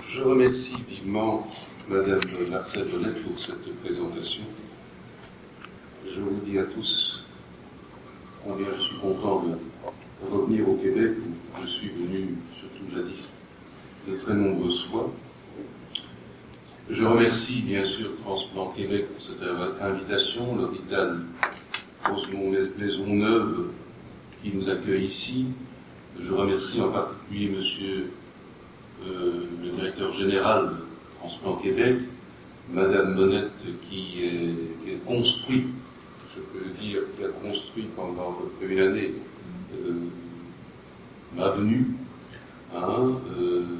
Je remercie vivement Madame Marcel Honnête pour cette présentation. Je vous dis à tous combien je suis content de revenir au Québec, où je suis venu, surtout jadis, de très nombreuses fois. Je remercie bien sûr Transplant Québec pour cette invitation, l'hôpital Rosemont Maisonneuve qui nous accueille ici. Je remercie en particulier Monsieur le directeur général de Transplant Québec, Madame Monette qui a construit, je peux le dire, qui a construit pendant à peu près une année ma venue,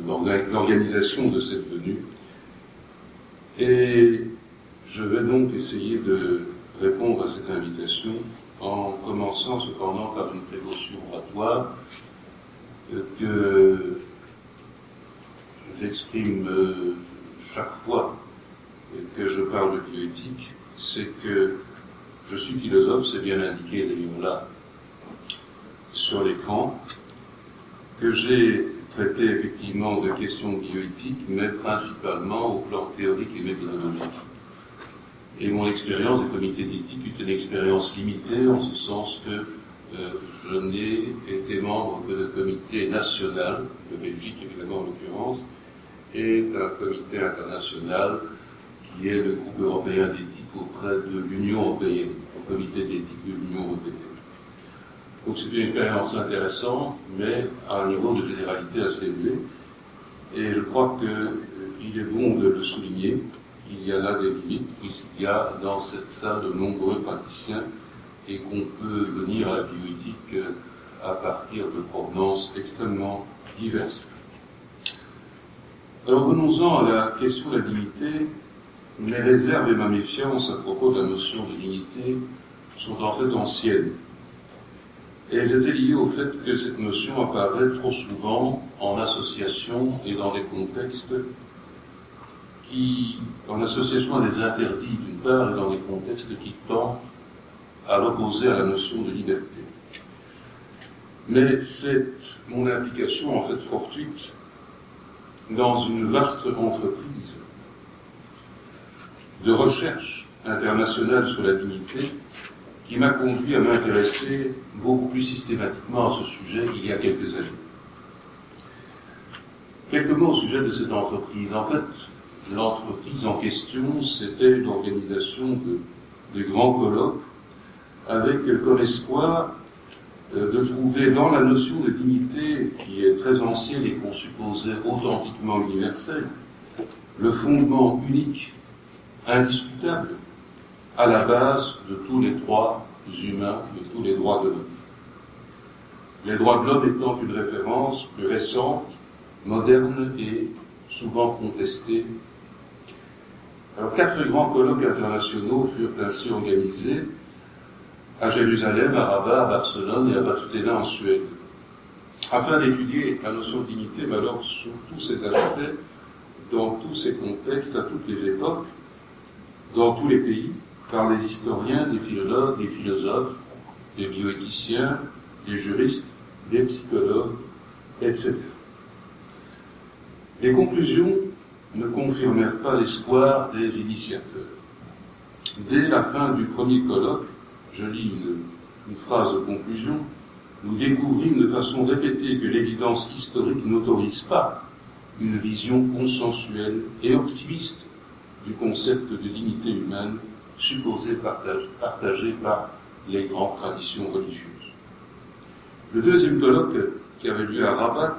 l'organisation de cette venue. Et je vais donc essayer de répondre à cette invitation en commençant cependant par une précaution oratoire que j'exprime chaque fois que je parle de bioéthique, c'est que je suis philosophe, c'est bien indiqué d'ailleurs là sur l'écran, que j'ai traité effectivement de questions bioéthiques, mais principalement au plan théorique et méthodologique. Et mon expérience des comités d'éthique est une expérience limitée, en ce sens que je n'ai été membre que de comité national, de Belgique évidemment en l'occurrence, et d'un comité international qui est le groupe européen d'éthique auprès de l'Union européenne, le comité d'éthique de l'Union européenne. Donc c'est une expérience intéressante, mais à un niveau de généralité assez élevé. Et je crois qu'il est bon de le souligner, qu'il y a là des limites, puisqu'il y a dans cette salle de nombreux praticiens et qu'on peut venir à la bioéthique à partir de provenances extrêmement diverses. Alors venons-en à la question de la dignité. Mes réserves et ma méfiance à propos de la notion de dignité sont en fait anciennes. Et elles étaient liées au fait que cette notion apparaît trop souvent en association et dans des contextes en association à des interdits d'une part et dans des contextes qui tendent à l'opposer à la notion de liberté. Mais c'est mon implication en fait fortuite dans une vaste entreprise de recherche internationale sur la dignité qui m'a conduit à m'intéresser beaucoup plus systématiquement à ce sujet il y a quelques années. Quelques mots au sujet de cette entreprise. En fait, l'entreprise en question, c'était une organisation de grands colloques avec comme espoir de trouver dans la notion de dignité, qui est très ancienne et qu'on supposait authentiquement universelle, le fondement unique, indiscutable, à la base de tous les droits humains, de tous les droits de l'homme. Les droits de l'homme étant une référence plus récente, moderne et souvent contestée. Alors, 4 grands colloques internationaux furent ainsi organisés à Jérusalem, à Rabat, à Barcelone et à Vadstena en Suède, afin d'étudier la notion de dignité, mais alors sous tous ses aspects, dans tous ses contextes, à toutes les époques, dans tous les pays, par des historiens, des philologues, des philosophes, des bioéthiciens, des juristes, des psychologues, etc. Les conclusions ne confirmèrent pas l'espoir des initiateurs. Dès la fin du premier colloque, je lis une phrase de conclusion, nous découvrîmes de façon répétée que l'évidence historique n'autorise pas une vision consensuelle et optimiste du concept de dignité humaine supposé partagé par les grandes traditions religieuses. Le deuxième colloque, qui avait lieu à Rabat,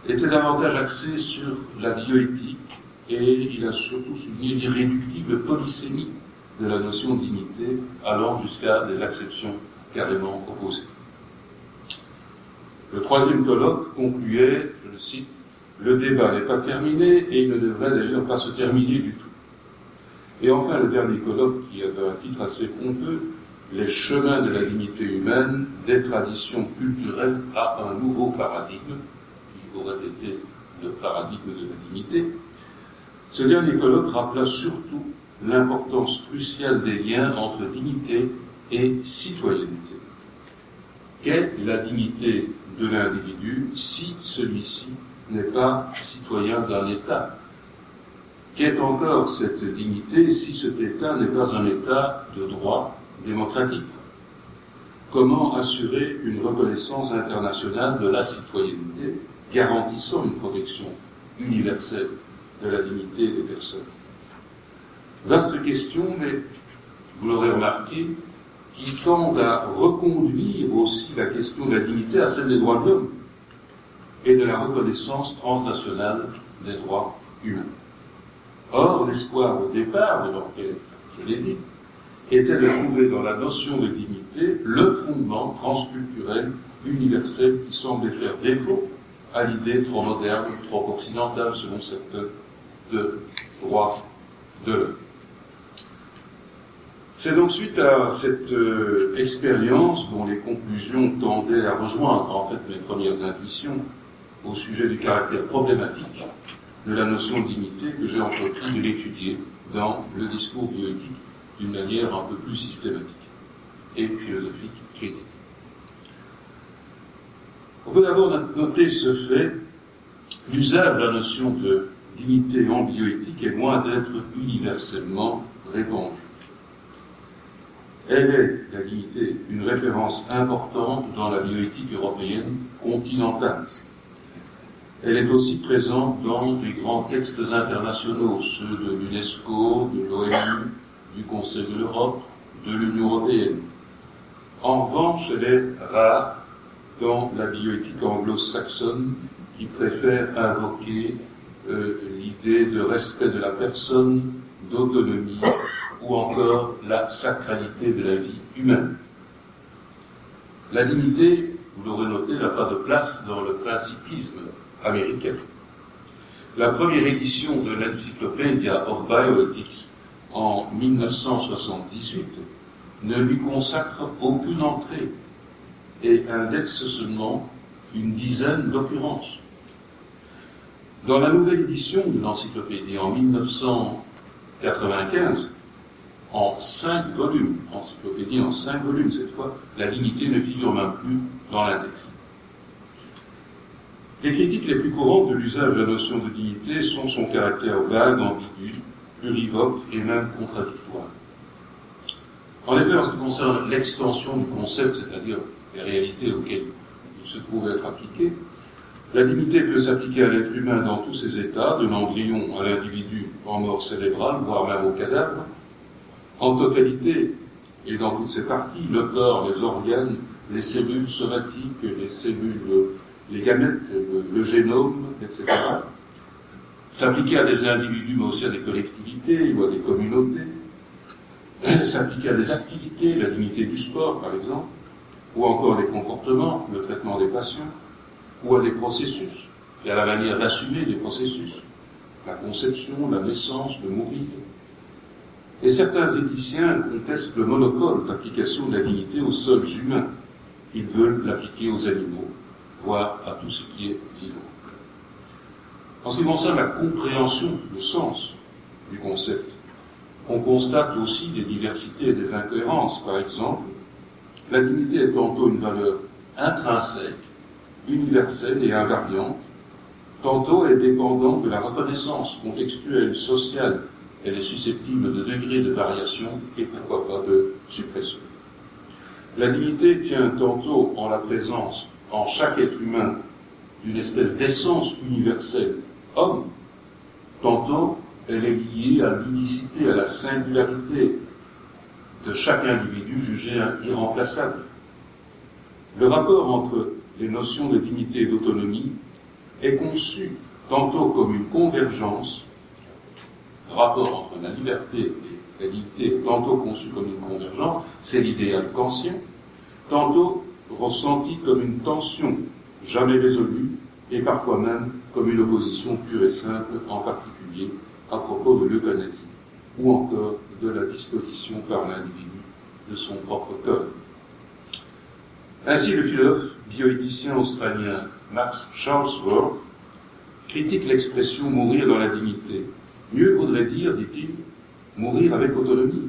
était davantage axé sur la bioéthique et il a surtout souligné l'irréductible polysémie de la notion de dignité, allant jusqu'à des acceptions carrément opposées. Le troisième colloque concluait, je le cite, « Le débat n'est pas terminé et il ne devrait d'ailleurs pas se terminer du tout ». Et enfin, le dernier colloque, qui avait un titre assez pompeux, « Les chemins de la dignité humaine, des traditions culturelles à un nouveau paradigme », qui aurait été le paradigme de la dignité. Ce dernier colloque rappela surtout l'importance cruciale des liens entre dignité et citoyenneté. Qu'est la dignité de l'individu si celui-ci n'est pas citoyen d'un État. Qu'est encore cette dignité si cet État n'est pas un État de droit démocratique? Comment assurer une reconnaissance internationale de la citoyenneté garantissant une protection universelle de la dignité des personnes? Vaste question, mais vous l'aurez remarqué, qui tend à reconduire aussi la question de la dignité à celle des droits de l'homme et de la reconnaissance transnationale des droits humains. Or, l'espoir au départ de l'enquête, je l'ai dit, était de trouver dans la notion de dignité le fondement transculturel universel qui semblait faire défaut à l'idée trop moderne, trop occidentale, selon certains, de droit de l'homme. C'est donc suite à cette expérience dont les conclusions tendaient à rejoindre en fait mes premières intuitions au sujet du caractère problématique de la notion de dignité que j'ai entrepris de l'étudier dans le discours bioéthique d'une manière un peu plus systématique et philosophique critique. On peut d'abord noter ce fait, l'usage de la notion de dignité en bioéthique est loin d'être universellement répandue. Elle est, la dignité, une référence importante dans la bioéthique européenne continentale. Elle est aussi présente dans les grands textes internationaux, ceux de l'UNESCO, de l'ONU, du Conseil de l'Europe, de l'Union européenne. En revanche, elle est rare dans la bioéthique anglo-saxonne qui préfère invoquer l'idée de respect de la personne, d'autonomie ou encore la sacralité de la vie humaine. La dignité, vous l'aurez noté, n'a pas de place dans le principisme américain. La première édition de l'Encyclopedia of Bioethics en 1978 ne lui consacre aucune entrée et indexe seulement une dizaine d'occurrences. Dans la nouvelle édition de l'encyclopédie en 1995, en 5 volumes, encyclopédie en 5 volumes cette fois, la dignité ne figure même plus dans l'index. Les critiques les plus courantes de l'usage de la notion de dignité sont son caractère vague, ambigu, plurivoque et même contradictoire. En effet, en ce qui concerne l'extension du concept, c'est-à-dire les réalités auxquelles il se trouve être appliqué, la dignité peut s'appliquer à l'être humain dans tous ses états, de l'embryon à l'individu en mort cérébrale, voire même au cadavre, en totalité et dans toutes ses parties, le corps, les organes, les cellules somatiques, les cellules, les gamètes, le génome, etc. S'appliquer à des individus, mais aussi à des collectivités ou à des communautés. S'appliquer à des activités, la dignité du sport, par exemple, ou encore des comportements, le traitement des patients, ou à des processus, et à la manière d'assumer des processus, la conception, la naissance, le mourir. Et certains éthiciens contestent le monopole d'application de la dignité aux seuls humains. Ils veulent l'appliquer aux animaux, voire à tout ce qui est vivant. En ce qui concerne la compréhension, le sens du concept, on constate aussi des diversités et des incohérences. Par exemple, la dignité est tantôt une valeur intrinsèque, universelle et invariante, tantôt elle est dépendante de la reconnaissance contextuelle, sociale. Elle est susceptible de degrés de variation et pourquoi pas de suppression. La dignité tient tantôt en la présence, en chaque être humain, d'une espèce d'essence universelle, homme, tantôt elle est liée à l'unicité, à la singularité de chaque individu jugé irremplaçable. Le rapport entre les notions de dignité et d'autonomie est conçu tantôt comme une convergence. Le rapport entre la liberté et la dignité est tantôt conçu comme une convergence, c'est l'idéal kantien, tantôt ressenti comme une tension jamais résolue et parfois même comme une opposition pure et simple, en particulier à propos de l'euthanasie ou encore de la disposition par l'individu de son propre corps. Ainsi, le philosophe bioéthicien australien Max Charlesworth critique l'expression « mourir dans la dignité ». Mieux vaudrait dire, dit-il, mourir avec autonomie.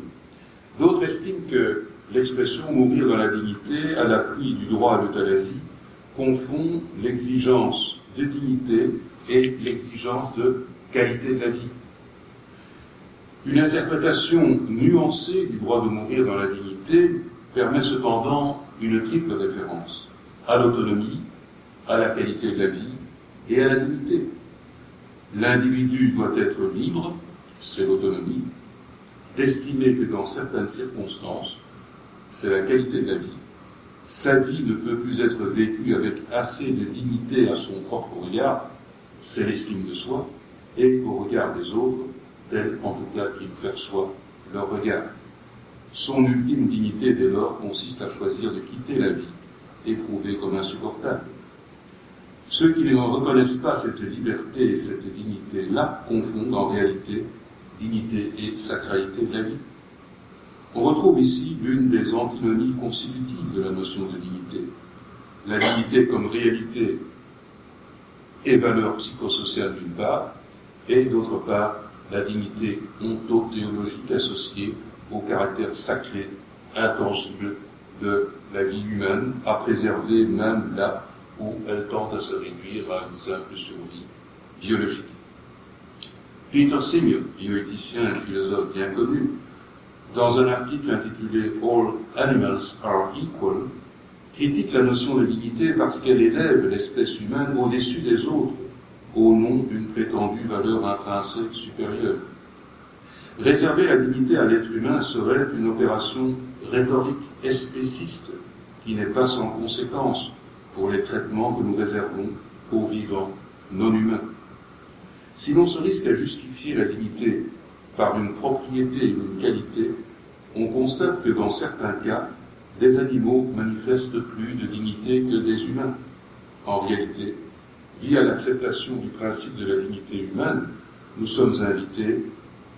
D'autres estiment que l'expression « mourir dans la dignité », à l'appui du droit à l'euthanasie, confond l'exigence de dignité et l'exigence de qualité de la vie. Une interprétation nuancée du droit de mourir dans la dignité permet cependant une triple référence à l'autonomie, à la qualité de la vie et à la dignité. L'individu doit être libre, c'est l'autonomie, d'estimer que dans certaines circonstances, c'est la qualité de la vie. Sa vie ne peut plus être vécue avec assez de dignité à son propre regard, c'est l'estime de soi, et au regard des autres, tel en tout cas qu'il perçoit leur regard. Son ultime dignité dès lors consiste à choisir de quitter la vie, éprouvée comme insupportable. Ceux qui ne reconnaissent pas cette liberté et cette dignité-là confondent en réalité dignité et sacralité de la vie. On retrouve ici l'une des antinomies constitutives de la notion de dignité. La dignité comme réalité et valeur psychosociale d'une part, et d'autre part la dignité ontothéologique associée au caractère sacré, intangible de la vie humaine, à préserver même là où elle tente à se réduire à une simple survie biologique. Peter Singer, bioéthicien et philosophe bien connu, dans un article intitulé « All Animals are Equal », critique la notion de dignité parce qu'elle élève l'espèce humaine au-dessus des autres, au nom d'une prétendue valeur intrinsèque supérieure. Réserver la dignité à l'être humain serait une opération rhétorique espéciste qui n'est pas sans conséquence pour les traitements que nous réservons aux vivants non humains. Si l'on se risque à justifier la dignité par une propriété ou une qualité, on constate que dans certains cas, des animaux manifestent plus de dignité que des humains. En réalité, via l'acceptation du principe de la dignité humaine, nous sommes invités,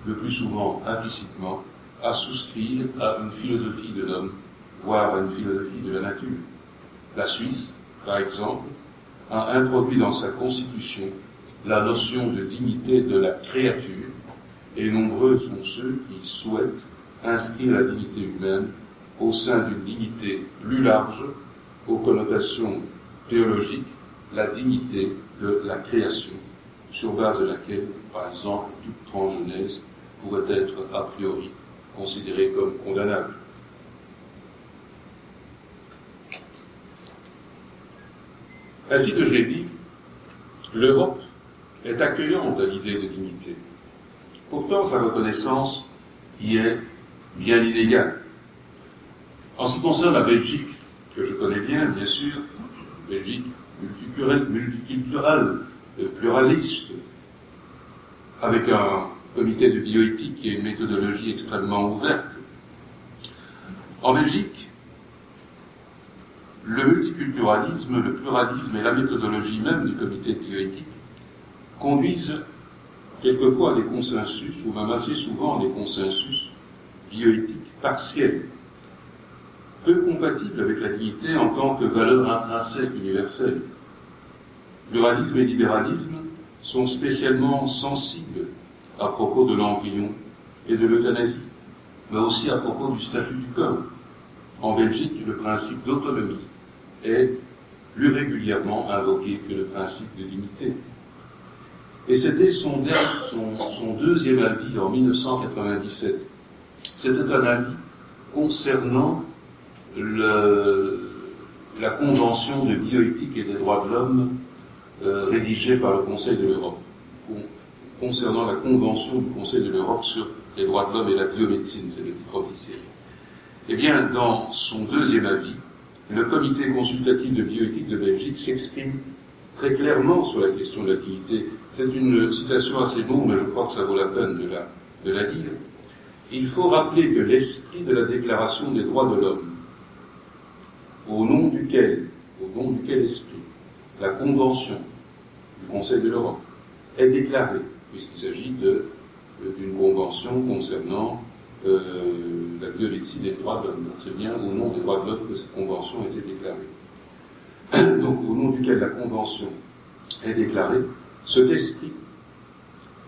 le plus souvent implicitement, à souscrire à une philosophie de l'homme, voire à une philosophie de la nature. La Suisse, par exemple, a introduit dans sa constitution la notion de dignité de la créature, et nombreux sont ceux qui souhaitent inscrire la dignité humaine au sein d'une dignité plus large, aux connotations théologiques, la dignité de la création, sur base de laquelle, par exemple, toute transgenèse pourrait être a priori considérée comme condamnable. Ainsi que je l'ai dit, l'Europe est accueillante à l'idée de dignité. Pourtant, sa reconnaissance y est bien inégale. En ce qui concerne la Belgique, que je connais bien sûr, Belgique multiculturelle, pluraliste, avec un comité de bioéthique et une méthodologie extrêmement ouverte. En Belgique, le multiculturalisme, le pluralisme et la méthodologie même du comité de bioéthique conduisent quelquefois à des consensus, ou même assez souvent à des consensus bioéthiques partiels, peu compatibles avec la dignité en tant que valeur intrinsèque universelle. Pluralisme et libéralisme sont spécialement sensibles à propos de l'embryon et de l'euthanasie, mais aussi à propos du statut du corps. En Belgique, le principe d'autonomie est plus régulièrement invoqué que le principe de dignité. Et c'était son deuxième avis en 1997. C'était un avis concernant la Convention de bioéthique et des droits de l'homme rédigée par le Conseil de l'Europe, concernant la Convention du Conseil de l'Europe sur les droits de l'homme et la biomédecine, c'est le titre officiel. Eh bien, dans son deuxième avis, le comité consultatif de bioéthique de Belgique s'exprime très clairement sur la question de la dignité. C'est une citation assez longue, mais je crois que ça vaut la peine de la lire. Il faut rappeler que l'esprit de la Déclaration des droits de l'homme, au nom duquel esprit la Convention du Conseil de l'Europe est déclarée, puisqu'il s'agit d'une convention concernant la biomédecine des droits de l'homme. Donc c'est bien au nom des droits de l'homme que cette convention a été déclarée. Donc au nom duquel la convention est déclarée, cet esprit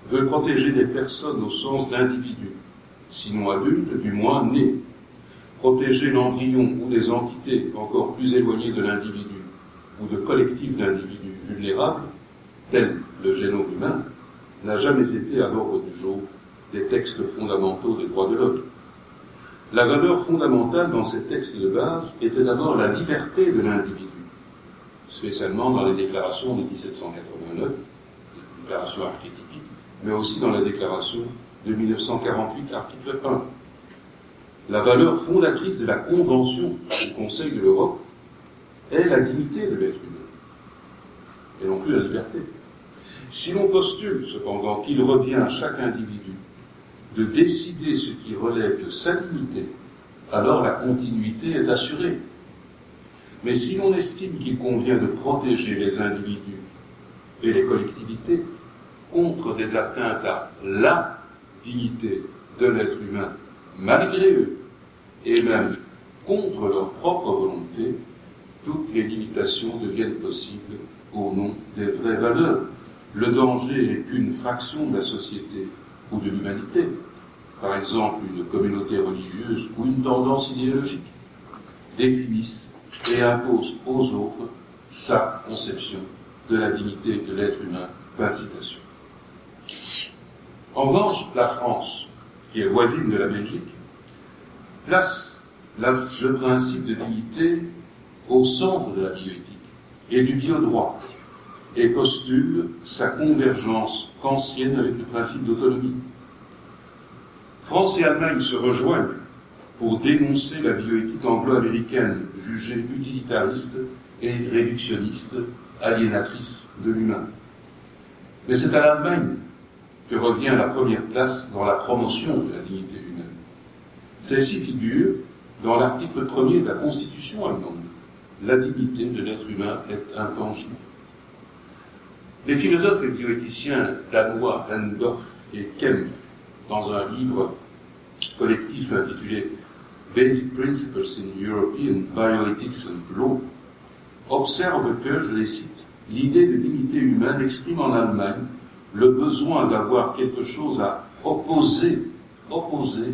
veut protéger des personnes au sens d'individus, sinon adultes, du moins nés, protéger l'embryon ou des entités encore plus éloignées de l'individu ou de collectifs d'individus vulnérables, tel le génome humain, n'a jamais été à l'ordre du jour des textes fondamentaux des droits de l'homme. La valeur fondamentale dans ces textes de base était d'abord la liberté de l'individu, spécialement dans les déclarations de 1789, les déclarations archétypiques, mais aussi dans la déclaration de 1948, article 1. La valeur fondatrice de la Convention du Conseil de l'Europe est la dignité de l'être humain, et non plus la liberté. Si l'on postule, cependant, qu'il revient à chaque individu de décider ce qui relève de sa dignité, alors la continuité est assurée. Mais si l'on estime qu'il convient de protéger les individus et les collectivités contre des atteintes à la dignité de l'être humain, malgré eux, et même contre leur propre volonté, toutes les limitations deviennent possibles au nom des vraies valeurs. Le danger n'est qu'une fraction de la société ou de l'humanité, par exemple une communauté religieuse ou une tendance idéologique, définissent et imposent aux autres sa conception de la dignité de l'être humain. Fin de citation. En revanche, la France, qui est voisine de la Belgique, place le principe de dignité au centre de la bioéthique et du biodroit, et postule sa convergence kantienne avec le principe d'autonomie. France et Allemagne se rejoignent pour dénoncer la bioéthique anglo-américaine jugée utilitariste et réductionniste, aliénatrice de l'humain. Mais c'est à l'Allemagne que revient la première place dans la promotion de la dignité humaine. Celle-ci figure dans l'article 1er de la Constitution allemande. La dignité de l'être humain est intangible. Les philosophes et bioéthiciens danois Hendorf et Kemp, dans un livre collectif intitulé Basic Principles in European Bioethics and Law, observent que, je les cite, l'idée de dignité humaine exprime en Allemagne le besoin d'avoir quelque chose à opposer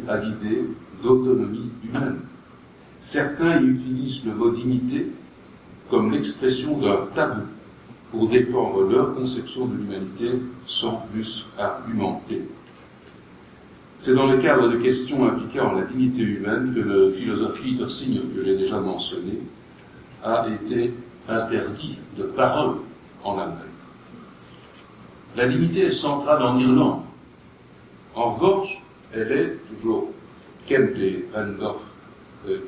à l'idée d'autonomie humaine. Certains y utilisent le mot dignité comme l'expression d'un tabou pour défendre leur conception de l'humanité sans plus argumenter. C'est dans le cadre de questions impliquant la dignité humaine que le philosophe Peter Singer, que j'ai déjà mentionné, a été interdit de parole en Allemagne. La dignité est centrale en Irlande. En revanche, elle est, toujours Kemp et Hendorf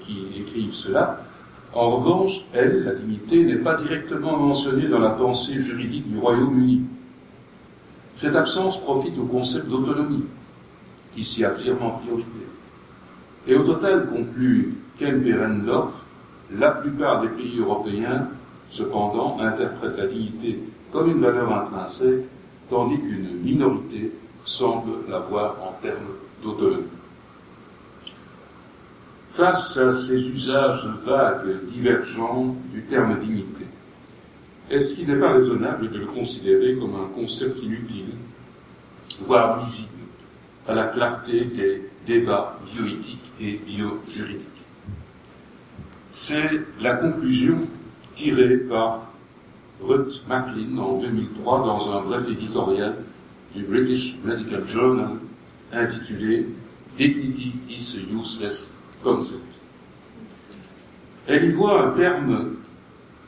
qui écrivent cela, en revanche, elle, la dignité, n'est pas directement mentionnée dans la pensée juridique du Royaume-Uni. Cette absence profite au concept d'autonomie, qui s'y affirme en priorité. Et au total, conclut Kemp et Hendorf, la plupart des pays européens, cependant, interprètent la dignité comme une valeur intrinsèque, tandis qu'une minorité semble l'avoir en termes d'autonomie. Face à ces usages vagues, divergents du terme dignité, est-ce qu'il n'est pas raisonnable de le considérer comme un concept inutile, voire nuisible, à la clarté des débats bioéthiques et biojuridiques? C'est la conclusion tirée par Ruth Macklin en 2003 dans un bref éditorial du British Medical Journal intitulé Dignity is a Useless Concept. Elle y voit un terme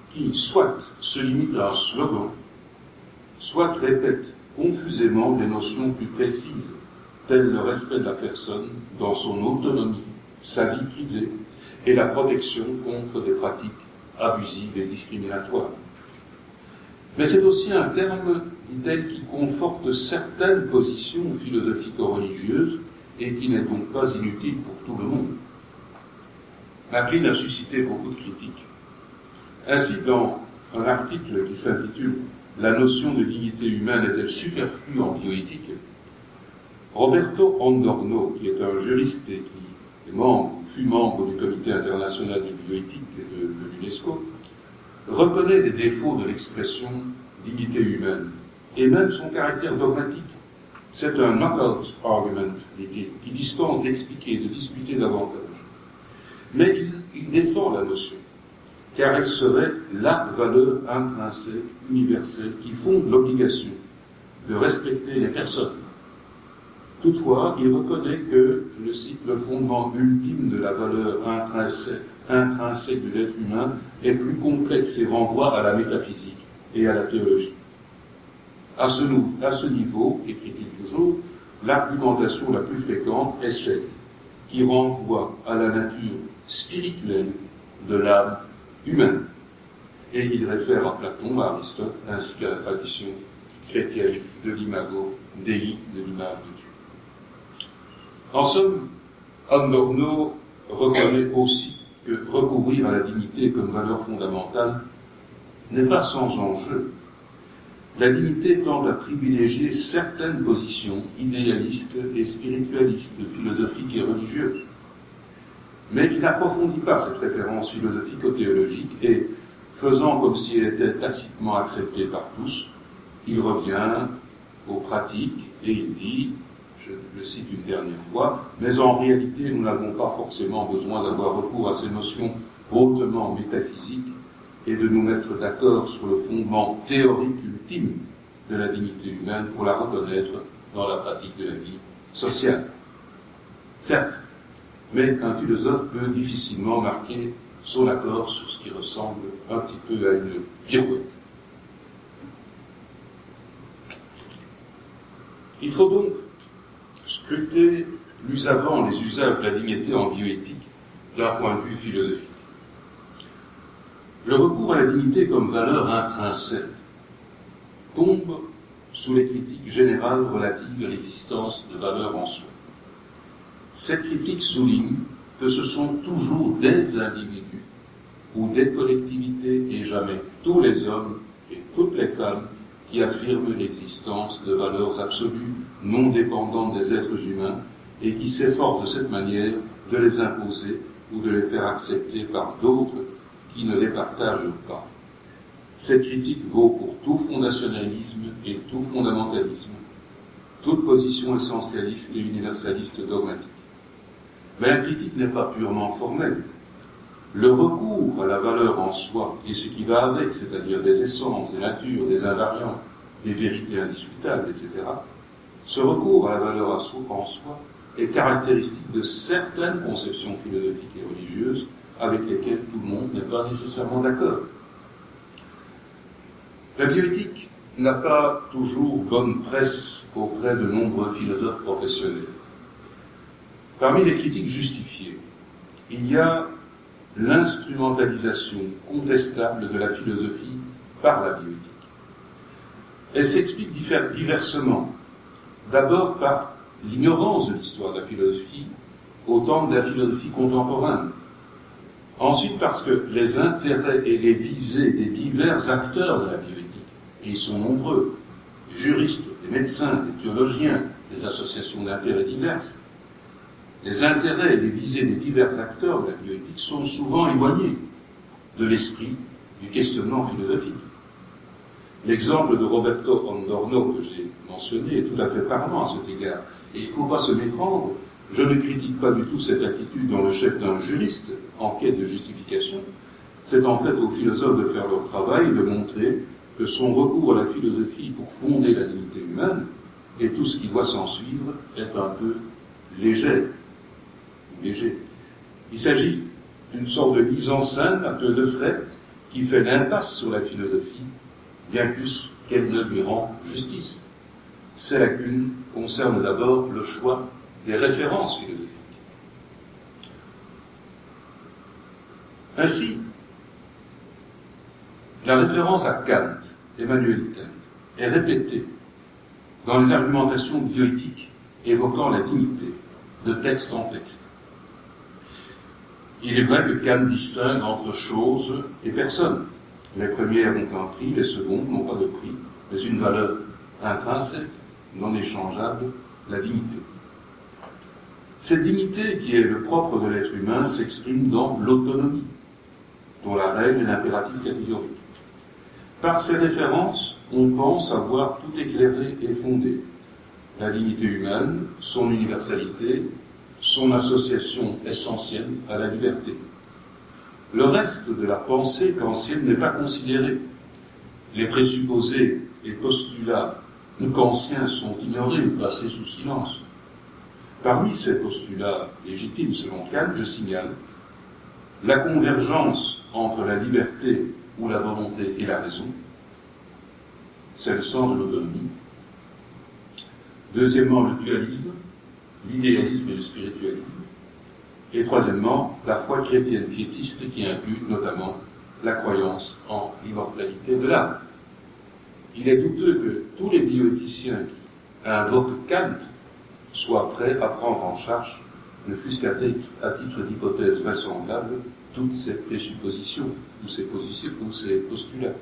qui soit se limite à un slogan, soit répète confusément des notions plus précises, telles le respect de la personne dans son autonomie, sa vie privée et la protection contre des pratiques abusives et discriminatoires. Mais c'est aussi un terme, dit-elle, qui conforte certaines positions philosophico-religieuses et qui n'est donc pas inutile pour tout le monde. Macklin a suscité beaucoup de critiques. Ainsi, dans un article qui s'intitule « La notion de dignité humaine est-elle superflue en bioéthique ?», Roberto Andorno, qui est un juriste et qui fut membre du Comité international de bioéthique et de l'UNESCO, reconnaît les défauts de l'expression dignité humaine et même son caractère dogmatique. C'est un knockout argument, dit-il, qui dispense d'expliquer et de discuter davantage. Mais il défend la notion, car elle serait la valeur intrinsèque, universelle, qui fonde l'obligation de respecter les personnes. Toutefois, il reconnaît que, je le cite, le fondement ultime de la valeur intrinsèque de l'être humain est plus complexe et renvoie à la métaphysique et à la théologie. À ce niveau, écrit-il toujours, l'argumentation la plus fréquente est celle qui renvoie à la nature spirituelle de l'âme humaine. Et il réfère à Platon, à Aristote, ainsi qu'à la tradition chrétienne de l'imago Dei, de l'image de Dieu. En somme, Adorno reconnaît aussi que recourir à la dignité comme valeur fondamentale n'est pas sans enjeu. La dignité tend à privilégier certaines positions idéalistes et spiritualistes, philosophiques et religieuses. Mais il n'approfondit pas cette référence philosophico-théologique et, faisant comme si elle était tacitement acceptée par tous, il revient aux pratiques et il dit, je le cite une dernière fois, mais en réalité nous n'avons pas forcément besoin d'avoir recours à ces notions hautement métaphysiques et de nous mettre d'accord sur le fondement théorique ultime de la dignité humaine pour la reconnaître dans la pratique de la vie sociale. Certes, mais un philosophe peut difficilement marquer son accord sur ce qui ressemble un petit peu à une pirouette. Il faut donc scruter plus avant les usages de la dignité en bioéthique d'un point de vue philosophique. Le recours à la dignité comme valeur intrinsèque tombe sous les critiques générales relatives à l'existence de valeurs en soi. Cette critique souligne que ce sont toujours des individus ou des collectivités et jamais tous les hommes et toutes les femmes qui affirment l'existence de valeurs absolues non dépendantes des êtres humains et qui s'efforcent de cette manière de les imposer ou de les faire accepter par d'autres qui ne les partagent pas. Cette critique vaut pour tout fondationalisme et tout fondamentalisme, toute position essentialiste et universaliste dogmatique. Mais la critique n'est pas purement formelle. Le recours à la valeur en soi et ce qui va avec, c'est-à-dire des essences, des natures, des invariants, des vérités indiscutables, etc., ce recours à la valeur en soi est caractéristique de certaines conceptions philosophiques et religieuses avec lesquelles tout le monde n'est pas nécessairement d'accord. La bioéthique n'a pas toujours bonne presse auprès de nombreux philosophes professionnels. Parmi les critiques justifiées, il y a l'instrumentalisation contestable de la philosophie par la bioéthique. Elle s'explique diversement. D'abord par l'ignorance de l'histoire de la philosophie au temps de la philosophie contemporaine. Ensuite parce que les intérêts et les visées des divers acteurs de la bioéthique, et ils sont nombreux, des juristes, des médecins, des théologiens, des associations d'intérêts diverses, les intérêts et les visées des divers acteurs de la bioéthique sont souvent éloignés de l'esprit du questionnement philosophique. L'exemple de Roberto Adorno que j'ai mentionné est tout à fait parlant à cet égard. Et il ne faut pas se méprendre, je ne critique pas du tout cette attitude dans le chef d'un juriste en quête de justification. C'est en fait aux philosophes de faire leur travail et de montrer que son recours à la philosophie pour fonder la dignité humaine et tout ce qui doit s'en suivre est un peu léger. Il s'agit d'une sorte de mise en scène à peu de frais qui fait l'impasse sur la philosophie, bien plus qu'elle ne lui rend justice. Ces lacunes concernent d'abord le choix des références philosophiques. Ainsi, la référence à Kant, Emmanuel Kant, est répétée dans les argumentations bioéthiques évoquant la dignité, de texte en texte. Il est vrai que Kant distingue entre choses et personnes. Les premières ont un prix, les secondes n'ont pas de prix, mais une valeur intrinsèque, non échangeable, la dignité. Cette dignité, qui est le propre de l'être humain, s'exprime dans l'autonomie, dont la règle est l'impératif catégorique. Par ces références, on pense avoir tout éclairé et fondé. La dignité humaine, son universalité, son association essentielle à la liberté. Le reste de la pensée kantienne n'est pas considéré. Les présupposés et postulats kantiens sont ignorés ou passés sous silence. Parmi ces postulats légitimes selon Kant, je signale la convergence entre la liberté ou la volonté et la raison, c'est le sens de l'autonomie. Deuxièmement, le dualisme, l'idéalisme et le spiritualisme. Et troisièmement, la foi chrétienne piétiste qui inclut notamment la croyance en l'immortalité de l'âme. Il est douteux que tous les bioéthiciens qui invoquent Kant soient prêts à prendre en charge, ne fût-ce qu'à titre d'hypothèse vraisemblable, toutes ces présuppositions ou ces postulats.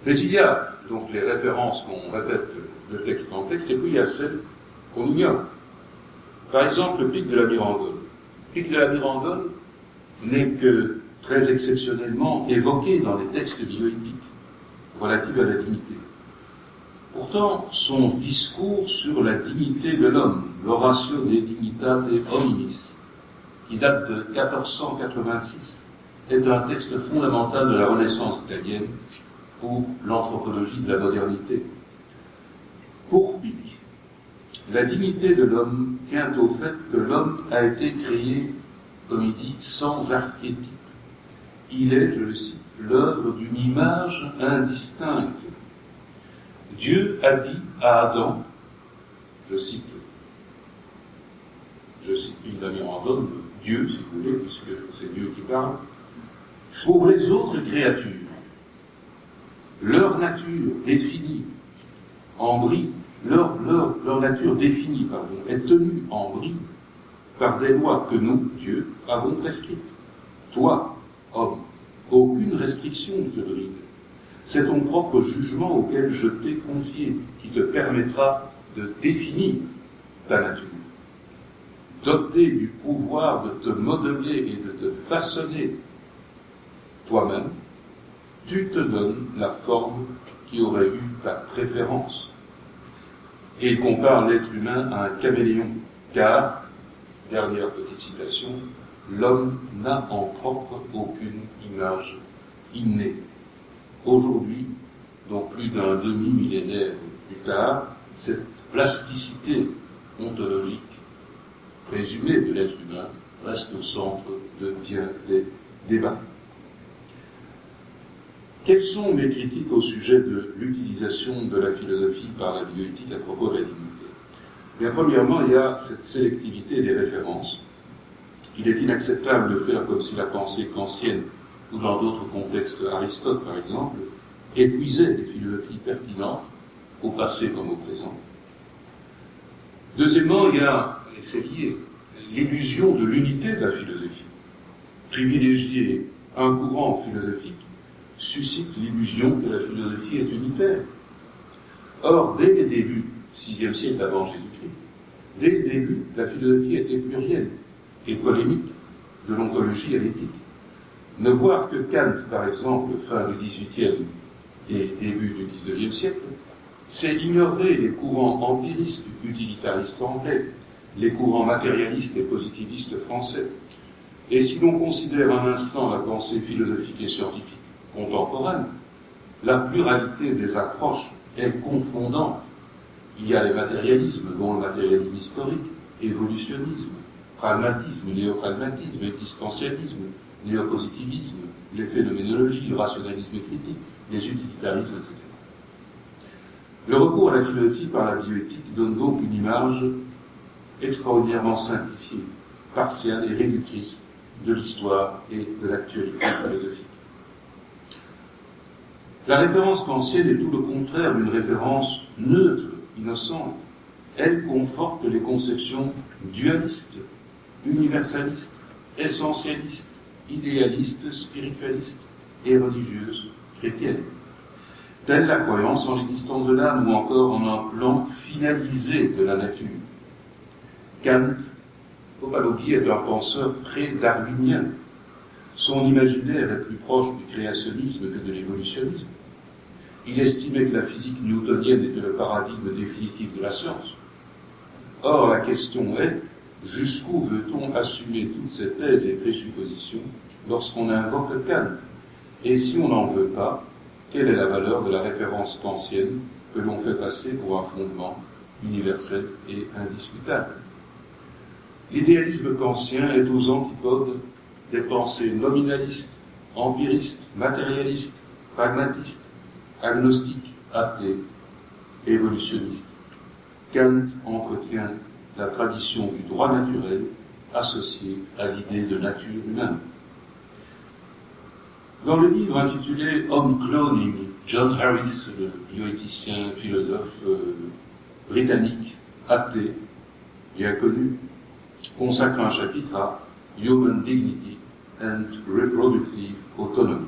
Mais il y a donc les références qu'on répète de texte en texte, et puis il y a celles qu'on ignore. Par exemple, le pic de la Mirandole. Le pic de la Mirandole n'est que très exceptionnellement évoqué dans les textes bioéthiques relatifs à la dignité. Pourtant, son discours sur la dignité de l'homme, l'Oratio de Dignitate Hominis, qui date de 1486, est un texte fondamental de la Renaissance italienne pour l'anthropologie de la modernité. Pour Pic, la dignité de l'homme tient au fait que l'homme a été créé, comme il dit, sans archétype. Il est, je le cite, l'œuvre d'une image indistincte. Dieu a dit à Adam, je cite Pic de la Mirandole, Dieu, si vous voulez, puisque c'est Dieu qui parle, pour les autres créatures, leur nature définie en bride, leur nature définie, est tenue en bride par des lois que nous, Dieu, avons prescrites. Toi, homme, aucune restriction ne te bride. C'est ton propre jugement auquel je t'ai confié qui te permettra de définir ta nature. Doté du pouvoir de te modeler et de te façonner toi-même, tu te donnes la forme qui aurait eu ta préférence. Et il compare l'être humain à un caméléon, car, dernière petite citation, l'homme n'a en propre aucune image innée. Aujourd'hui, donc plus d'un demi-millénaire plus tard, cette plasticité ontologique présumée de l'être humain reste au centre de bien des débats. Quelles sont mes critiques au sujet de l'utilisation de la philosophie par la bioéthique à propos de la dignité? Bien, premièrement, il y a cette sélectivité des références. Il est inacceptable de faire comme si la pensée kantienne, ou dans d'autres contextes, Aristote par exemple, épuisait les philosophies pertinentes, au passé comme au présent. Deuxièmement, il y a, et c'est lié, l'illusion de l'unité de la philosophie. Privilégier un courant philosophique suscite l'illusion que la philosophie est unitaire. Or, dès les débuts, 6e siècle avant Jésus-Christ, dès le début, la philosophie était plurielle et polémique, de l'ontologie à l'éthique. Ne voir que Kant, par exemple, fin du XVIIIe et début du XIXe siècle, c'est ignorer les courants empiristes utilitaristes anglais, les courants matérialistes et positivistes français. Et si l'on considère un instant la pensée philosophique et scientifique contemporaine, la pluralité des approches est confondante. Il y a les matérialismes, dont le matérialisme historique, évolutionnisme, pragmatisme, néopragmatisme, existentialisme, néopositivisme, les phénoménologies, le rationalisme critique, les utilitarismes, etc. Le recours à la philosophie par la bioéthique donne donc une image extraordinairement simplifiée, partielle et réductrice de l'histoire et de l'actualité philosophique. La référence kantienne est tout le contraire d'une référence neutre, innocente. Elle conforte les conceptions dualistes, universalistes, essentialistes, idéalistes, spiritualistes et religieuses chrétiennes, telle la croyance en l'existence de l'âme ou encore en un plan finalisé de la nature. Kant, faut pas l'oublier, est un penseur pré-darwinien. Son imaginaire est plus proche du créationnisme que de l'évolutionnisme. Il estimait que la physique newtonienne était le paradigme définitif de la science. Or, la question est, Jusqu'où veut-on assumer toutes ces thèses et présuppositions lorsqu'on invoque Kant? Et si on n'en veut pas, quelle est la valeur de la référence kantienne que l'on fait passer pour un fondement universel et indiscutable? L'idéalisme kantien est aux antipodes des pensées nominalistes, empiristes, matérialistes, pragmatistes, agnostiques, athées, évolutionnistes. Kant entretient la tradition du droit naturel associée à l'idée de nature humaine. Dans le livre intitulé Home Cloning, John Harris, le bioéthicien, philosophe britannique, athée, bien connu, consacre un chapitre à Human Dignity and Reproductive Autonomy.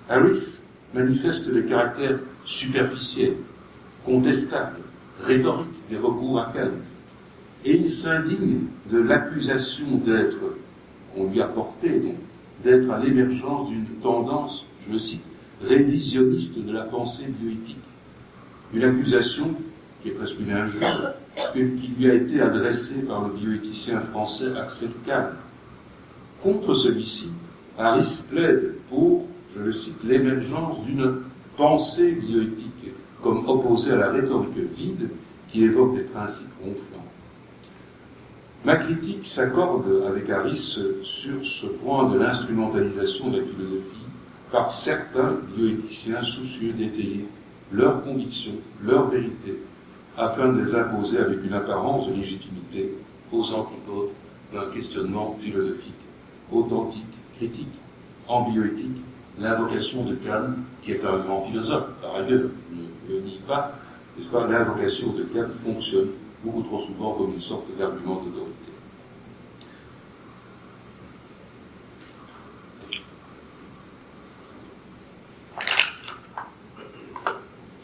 Harris manifeste les caractères superficiels, contestables, rhétoriques des recours à Kant, et il s'indigne de l'accusation d'être, qu'on lui a portée, donc, d'être à l'émergence d'une tendance, je le cite, révisionniste de la pensée bioéthique. Une accusation qui est presque une injure, qui lui a été adressée par le bioéthicien français Axel Kahn. Contre celui-ci, Harris plaide pour, je le cite, l'émergence d'une pensée bioéthique, comme opposée à la rhétorique vide qui évoque des principes ronflants. Ma critique s'accorde avec Harris sur ce point de l'instrumentalisation de la philosophie par certains bioéthiciens soucieux d'étayer leurs convictions, leurs vérités, afin de les imposer avec une apparence de légitimité aux antipodes d'un questionnement philosophique, authentique, critique. En bioéthique, l'invocation de Kant, qui est un grand philosophe, par ailleurs, je ne le nie pas, n'est-ce pas, l'invocation de Kant fonctionne beaucoup trop souvent comme une sorte d'argument d'autorité.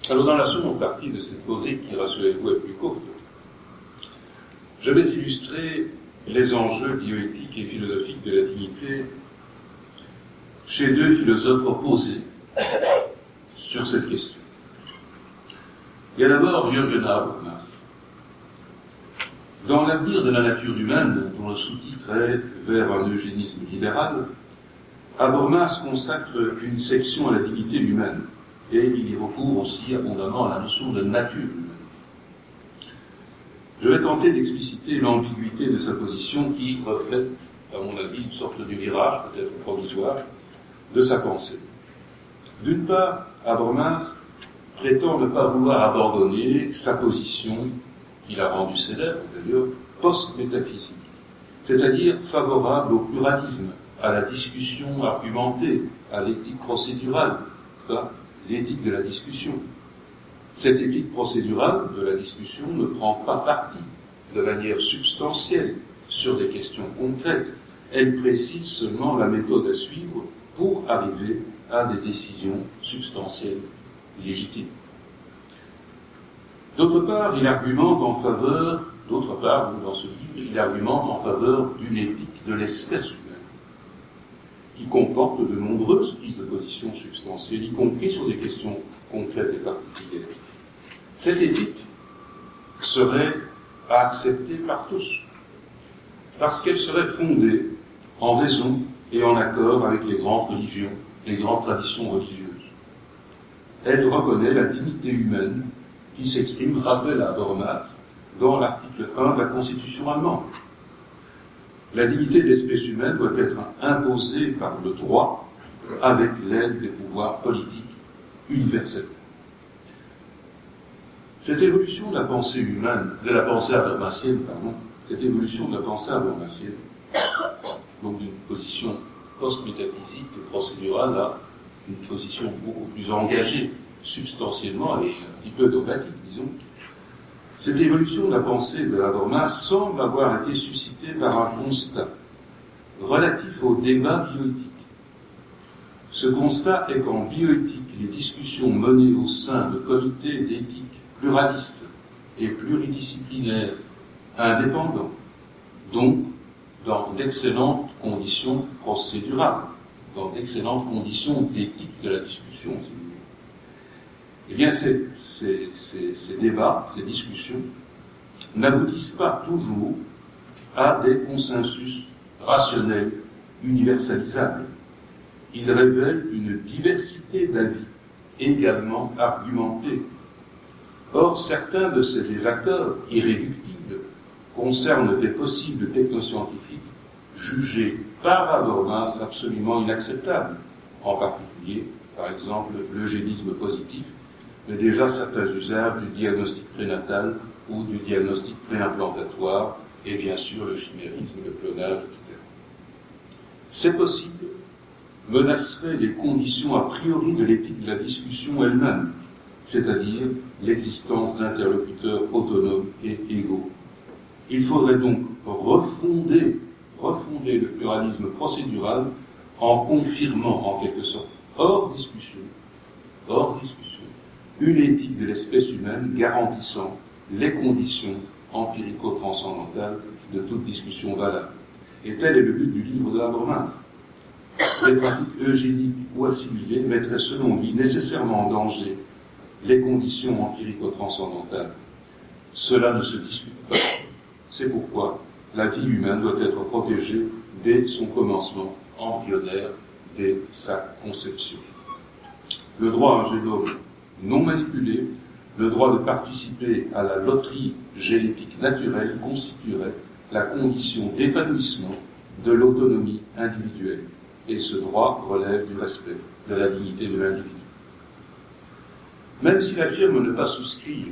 Alors, dans la seconde partie de cette causée, qui, rassurez-vous, est plus courte, je vais illustrer les enjeux bioéthiques et philosophiques de la dignité chez deux philosophes opposés sur cette question. Il y a d'abord Jürgen Habermas. Dans L'avenir de la nature humaine, dont le sous-titre est Vers un eugénisme libéral, Habermas consacre une section à la dignité humaine, et il y recourt aussi abondamment à la notion de nature humaine. Je vais tenter d'expliciter l'ambiguïté de sa position qui reflète, à mon avis, une sorte de virage, peut-être provisoire, de sa pensée. D'une part, Habermas prétend ne pas vouloir abandonner sa position, qu'il a rendue célèbre d'ailleurs, post-métaphysique, c'est-à-dire favorable au pluralisme, à la discussion argumentée, à l'éthique procédurale, l'éthique de la discussion. Cette éthique procédurale de la discussion ne prend pas parti de manière substantielle sur des questions concrètes. Elle précise seulement la méthode à suivre pour arriver à des décisions substantielles légitimes. D'autre part, dans ce livre, il argumente en faveur d'une éthique de l'espèce humaine, qui comporte de nombreuses prises de position substantielles, y compris sur des questions concrètes et particulières. Cette éthique serait à accepter par tous, parce qu'elle serait fondée en raison et en accord avec les grandes religions, les grandes traditions religieuses. Elle reconnaît la dignité humaine qui s'exprime, rappelle à Habermas, dans l'article 1 de la Constitution allemande. La dignité de l'espèce humaine doit être imposée par le droit avec l'aide des pouvoirs politiques universels. Cette évolution de la pensée humaine, de la pensée habermasienne, donc d'une position post-métaphysique et procédurale à une position beaucoup plus engagée substantiellement et un petit peu dogmatique, disons. Cette évolution de la pensée de Habermas semble avoir été suscitée par un constat relatif au débat bioéthique. Ce constat est qu'en bioéthique, les discussions menées au sein de comités d'éthique pluralistes et pluridisciplinaires indépendants, donc dans d'excellentes conditions procédurales, dans d'excellentes conditions d'éthique de la discussion, si vous voulez. Eh bien, ces débats, ces discussions, n'aboutissent pas toujours à des consensus rationnels universalisables. Il révèle une diversité d'avis également argumentés. Or, certains de ces désaccords irréductibles concernent des possibles technoscientifiques jugés par Habermas absolument inacceptables, en particulier, par exemple, l'eugénisme positif, mais déjà certains usages du diagnostic prénatal ou du diagnostic préimplantatoire, et bien sûr le chimérisme, le clonage, etc. C'est possible menacerait les conditions a priori de l'éthique de la discussion elle-même, c'est-à-dire l'existence d'interlocuteurs autonomes et égaux. Il faudrait donc refonder le pluralisme procédural en confirmant en quelque sorte, hors discussion, une éthique de l'espèce humaine garantissant les conditions empirico-transcendantales de toute discussion valable. Et tel est le but du livre de Habermas. Les pratiques eugéniques ou assimilées mettraient selon lui nécessairement en danger les conditions empirico-transcendantales. Cela ne se discute pas. C'est pourquoi la vie humaine doit être protégée dès son commencement embryonnaire, dès sa conception. Le droit à un génome non manipulé, le droit de participer à la loterie génétique naturelle constituerait la condition d'épanouissement de l'autonomie individuelle. Et ce droit relève du respect de la dignité de l'individu. Même s'il affirme ne pas souscrire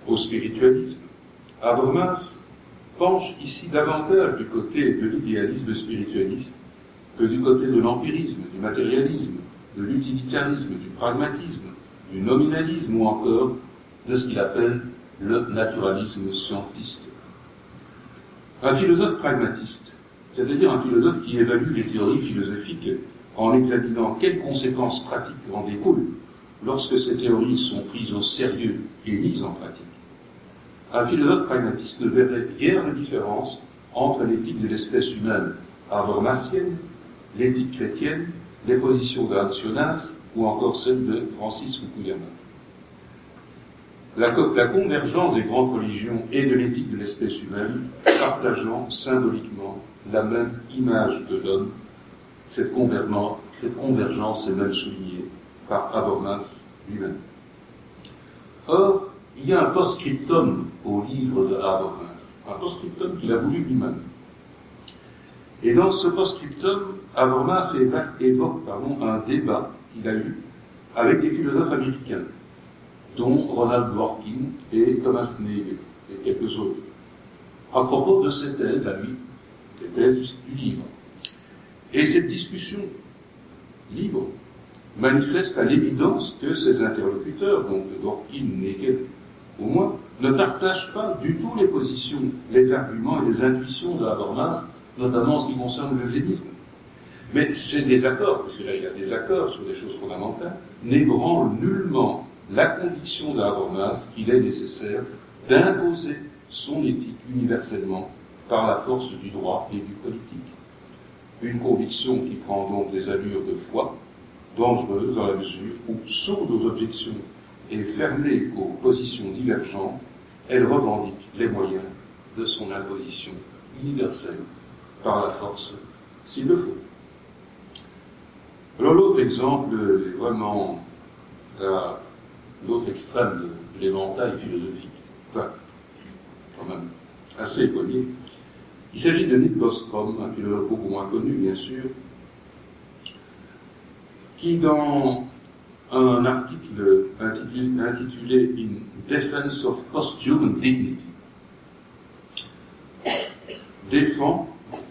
au spiritualisme, Habermas penche ici davantage du côté de l'idéalisme spiritualiste que du côté de l'empirisme, du matérialisme, de l'utilitarisme, du pragmatisme, du nominalisme ou encore de ce qu'il appelle le naturalisme scientiste. Un philosophe pragmatiste, c'est-à-dire un philosophe qui évalue les théories philosophiques en examinant quelles conséquences pratiques en découlent lorsque ces théories sont prises au sérieux et mises en pratique. Un philosophe pragmatiste ne verrait guère de différence entre l'éthique de l'espèce humaine habermasienne, l'éthique chrétienne, les positions de Hans Jonas ou encore celles de Francis Fukuyama. La convergence des grandes religions et de l'éthique de l'espèce humaine, partageant symboliquement la même image de l'homme, cette convergence est même soulignée par Habermas lui-même. Or, il y a un post-scriptum au livre de Habermas, un post-scriptum qu'il a voulu lui-même. Et dans ce post-scriptum, Habermas évoque un débat qu'il a eu avec des philosophes américains, dont Ronald Dworkin et Thomas Nagel, et quelques autres, à propos de ses thèses à lui, les thèses du livre. Et cette discussion libre manifeste à l'évidence que ces interlocuteurs, donc Dworkin, Nagel au moins, ne partagent pas du tout les positions, les arguments et les intuitions de Habermas, notamment en ce qui concerne l'eugénisme. Mais ces désaccords, parce que là il y a des accords sur des choses fondamentales, n'ébranlent nullement la conviction de Habermas qu'il est nécessaire d'imposer son éthique universellement par la force du droit et du politique. Une conviction qui prend donc des allures de foi, dangereuse dans la mesure où, sourde aux objections et fermée aux positions divergentes, elle revendique les moyens de son imposition universelle par la force, s'il le faut. Alors l'autre exemple est vraiment l'autre extrême de l'éventail philosophique, enfin, quand même, assez éloigné. Il s'agit de Nick Bostrom, un philosophe beaucoup moins connu, bien sûr, qui, dans un article intitulé « In Defense of Post-Human Dignity », défend,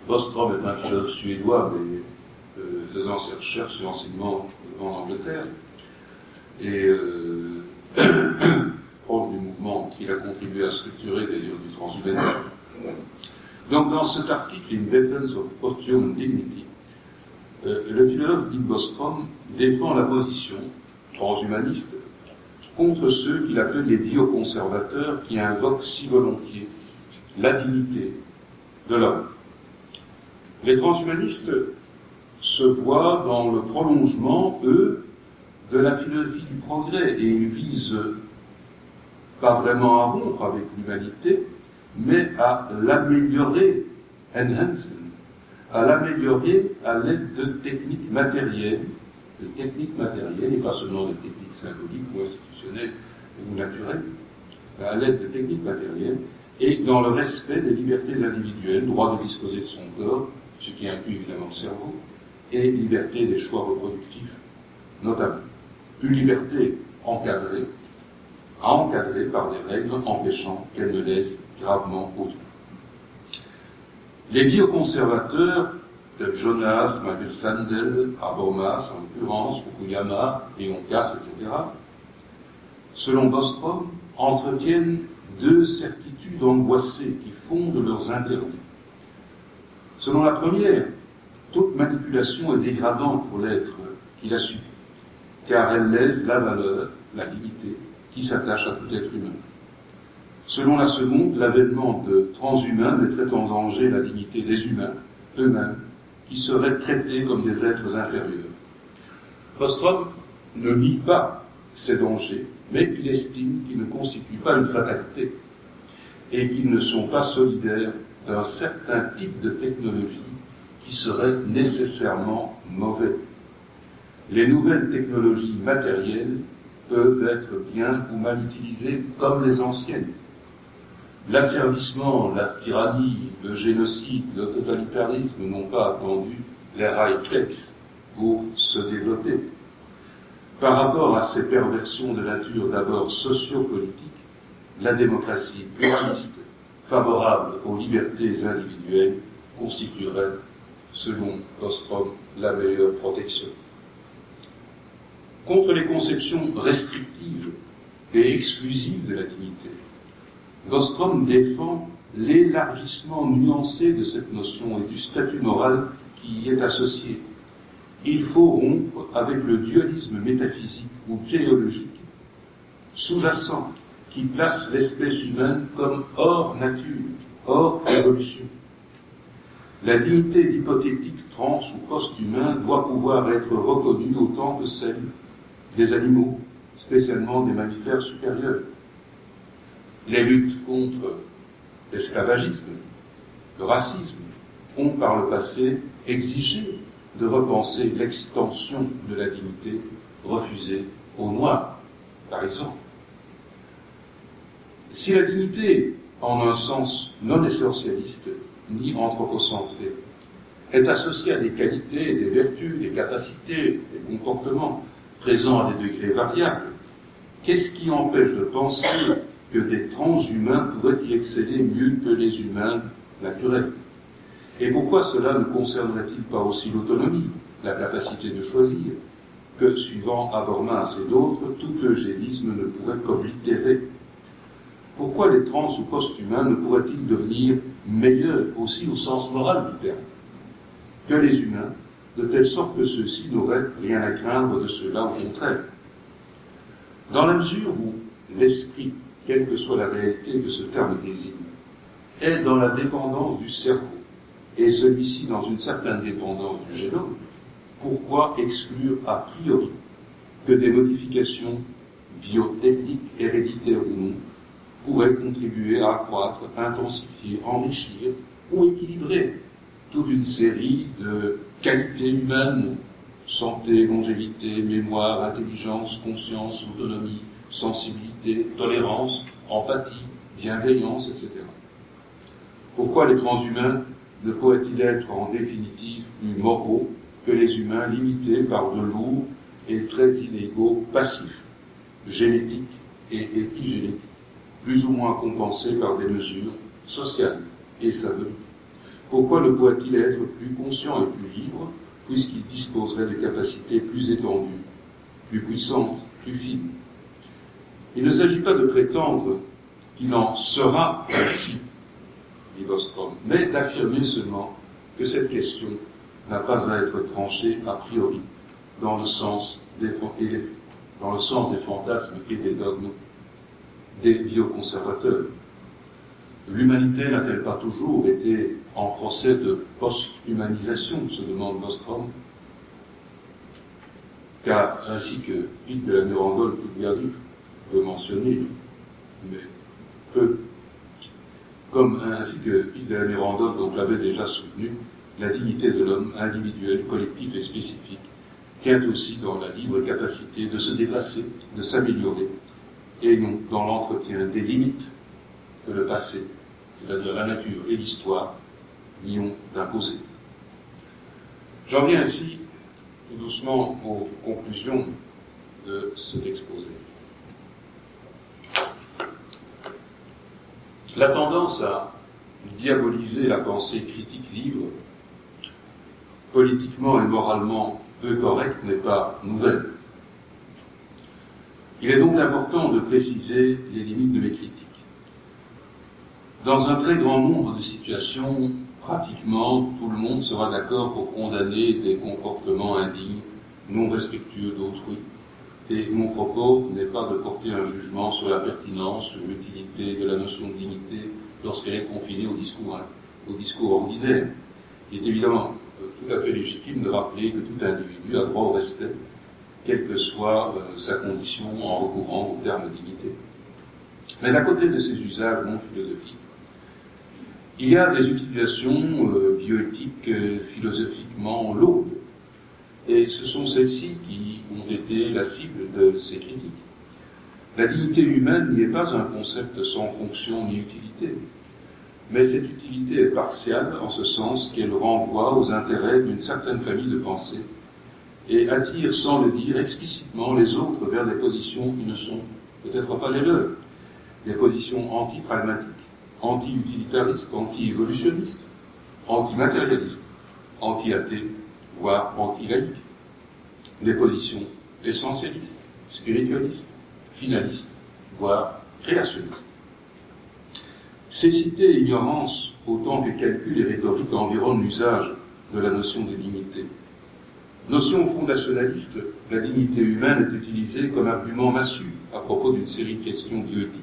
Bostrom est un philosophe suédois, mais faisant ses recherches et enseignements en Angleterre, et proche du mouvement qu'il a contribué à structurer, d'ailleurs, du transhumanisme. Donc, dans cet article, In Defense of Post-Human Dignity, le philosophe Nick Bostrom défend la position transhumaniste contre ceux qu'il appelle les bioconservateurs qui invoquent si volontiers la dignité de l'homme. Les transhumanistes se voient dans le prolongement, eux, de la philosophie du progrès, et ils visent pas vraiment à rompre avec l'humanité, mais à l'améliorer enhancement, à l'améliorer à l'aide de techniques matérielles, et pas seulement de techniques symboliques ou institutionnelles ou naturelles, à l'aide de techniques matérielles, et dans le respect des libertés individuelles, droit de disposer de son corps, ce qui inclut évidemment le cerveau, et liberté des choix reproductifs, notamment. Une liberté encadrée par des règles empêchant qu'elle ne lèse gravement autrui. Les bioconservateurs, tels Jonas, Michael Sandel, Habermas en l'occurrence, Fukuyama, Léon Casse, etc., selon Bostrom, entretiennent deux certitudes angoissées qui fondent leurs interdits. Selon la première, toute manipulation est dégradante pour l'être qui la subit, car elle lèse la valeur, la dignité, qui s'attache à tout être humain. Selon la seconde, l'avènement de transhumains mettrait en danger la dignité des humains eux-mêmes, qui seraient traités comme des êtres inférieurs. Bostrom ne nie pas ces dangers, mais il estime qu'ils ne constituent pas une fatalité et qu'ils ne sont pas solidaires d'un certain type de technologie qui serait nécessairement mauvais. Les nouvelles technologies matérielles peuvent être bien ou mal utilisées comme les anciennes. L'asservissement, la tyrannie, le génocide, le totalitarisme n'ont pas attendu les high-techs pour se développer. Par rapport à ces perversions de nature d'abord sociopolitique, la démocratie pluraliste, favorable aux libertés individuelles, constituerait, selon Bostrom, la meilleure protection. Contre les conceptions restrictives et exclusives de la dignité, Bostrom défend l'élargissement nuancé de cette notion et du statut moral qui y est associé. Il faut rompre avec le dualisme métaphysique ou théologique sous-jacent qui place l'espèce humaine comme hors nature, hors évolution. La dignité d'hypothétiques trans ou post-humains doit pouvoir être reconnue autant que celle des animaux, spécialement des mammifères supérieurs. Les luttes contre l'esclavagisme, le racisme, ont par le passé exigé de repenser l'extension de la dignité refusée aux Noirs, par exemple. Si la dignité, en un sens non essentialiste ni anthropocentré, est associée à des qualités, des vertus, des capacités, des comportements présents à des degrés variables, qu'est-ce qui empêche de penser que des transhumains pourraient y exceller mieux que les humains naturels? Et pourquoi cela ne concernerait-il pas aussi l'autonomie, la capacité de choisir, que, suivant Habermas et d'autres, tout eugénisme ne pourrait qu'oblitérer? Pourquoi les trans ou post-humains ne pourraient-ils devenir meilleurs aussi au sens moral du terme que les humains, de telle sorte que ceux-ci n'auraient rien à craindre de cela, au contraire? Dans la mesure où l'esprit, quelle que soit la réalité que ce terme désigne, est dans la dépendance du cerveau, et celui-ci dans une certaine dépendance du génome, pourquoi exclure a priori que des modifications biotechniques, héréditaires ou non, pourraient contribuer à accroître, intensifier, enrichir ou équilibrer toute une série de qualités humaines, santé, longévité, mémoire, intelligence, conscience, autonomie, sensibilité, tolérance, empathie, bienveillance, etc. Pourquoi les transhumains ne pourraient-ils être en définitive plus moraux que les humains limités par de lourds et très inégaux passifs, génétiques et épigénétiques, plus ou moins compensés par des mesures sociales et symboliques? Pourquoi ne pourrait-il être plus conscient et plus libre, puisqu'il disposerait de capacités plus étendues, plus puissantes, plus fines? Il ne s'agit pas de prétendre qu'il en sera ainsi, dit Bostrom, mais d'affirmer seulement que cette question n'a pas à être tranchée a priori dans le sens des fantasmes et des dogmes des bioconservateurs. L'humanité n'a-t-elle pas toujours été en procès de post-humanisation, se demande Bostrom, car ainsi que Hugues de la Nuremberg peut mentionner, mais peu, ainsi que Pic de la Mirandotte, donc l'avait déjà soutenu, la dignité de l'homme, individuel, collectif et spécifique, tient aussi dans la libre capacité de se dépasser, de s'améliorer, et non dans l'entretien des limites que le passé, c'est-à-dire la nature et l'histoire, y ont d'imposer. J'en viens ainsi tout doucement aux conclusions de cet exposé. La tendance à diaboliser la pensée critique libre, politiquement et moralement peu correcte, n'est pas nouvelle. Il est donc important de préciser les limites de mes critiques. Dans un très grand nombre de situations, pratiquement tout le monde sera d'accord pour condamner des comportements indignes, non respectueux d'autrui, et mon propos n'est pas de porter un jugement sur la pertinence, sur l'utilité de la notion de dignité lorsqu'elle est confinée au discours ordinaire. Il est évidemment tout à fait légitime de rappeler que tout individu a droit au respect, quelle que soit sa condition en recourant au terme dignité. Mais à côté de ces usages non philosophiques, il y a des utilisations bioéthiques philosophiquement lourdes, et ce sont celles-ci qui ont été la cible de ces critiques. La dignité humaine n'y est pas un concept sans fonction ni utilité, mais cette utilité est partielle en ce sens qu'elle renvoie aux intérêts d'une certaine famille de pensée et attire sans le dire explicitement les autres vers des positions qui ne sont peut-être pas les leurs, des positions anti-pragmatiques, anti-utilitaristes, anti-évolutionnistes, anti-matérialistes, anti-athées, voire anti-laïques, des positions essentialistes, spiritualistes, finalistes, voire créationnistes. Cécité et ignorance, autant que calcul et rhétorique, environnent l'usage de la notion de dignité. Notion fondationaliste, la dignité humaine est utilisée comme argument massu à propos d'une série de questions bioéthiques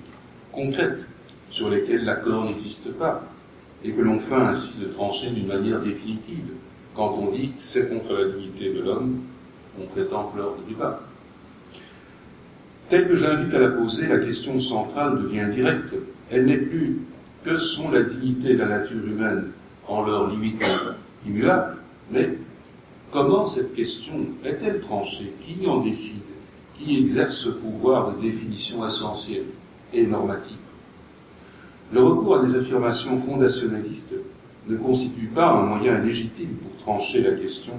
concrètes sur lesquelles l'accord n'existe pas et que l'on feint ainsi de trancher d'une manière définitive. Quand on dit « c'est contre la dignité de l'homme », on prétend clore le débat. Telle que j'invite à la poser, la question centrale devient directe. Elle n'est plus « que sont la dignité et la nature humaine en leurs limites immuables », mais comment cette question est-elle tranchée? Qui en décide? Qui exerce ce pouvoir de définition essentielle et normative? Le recours à des affirmations fondationalistes ne constitue pas un moyen légitime pour trancher la question,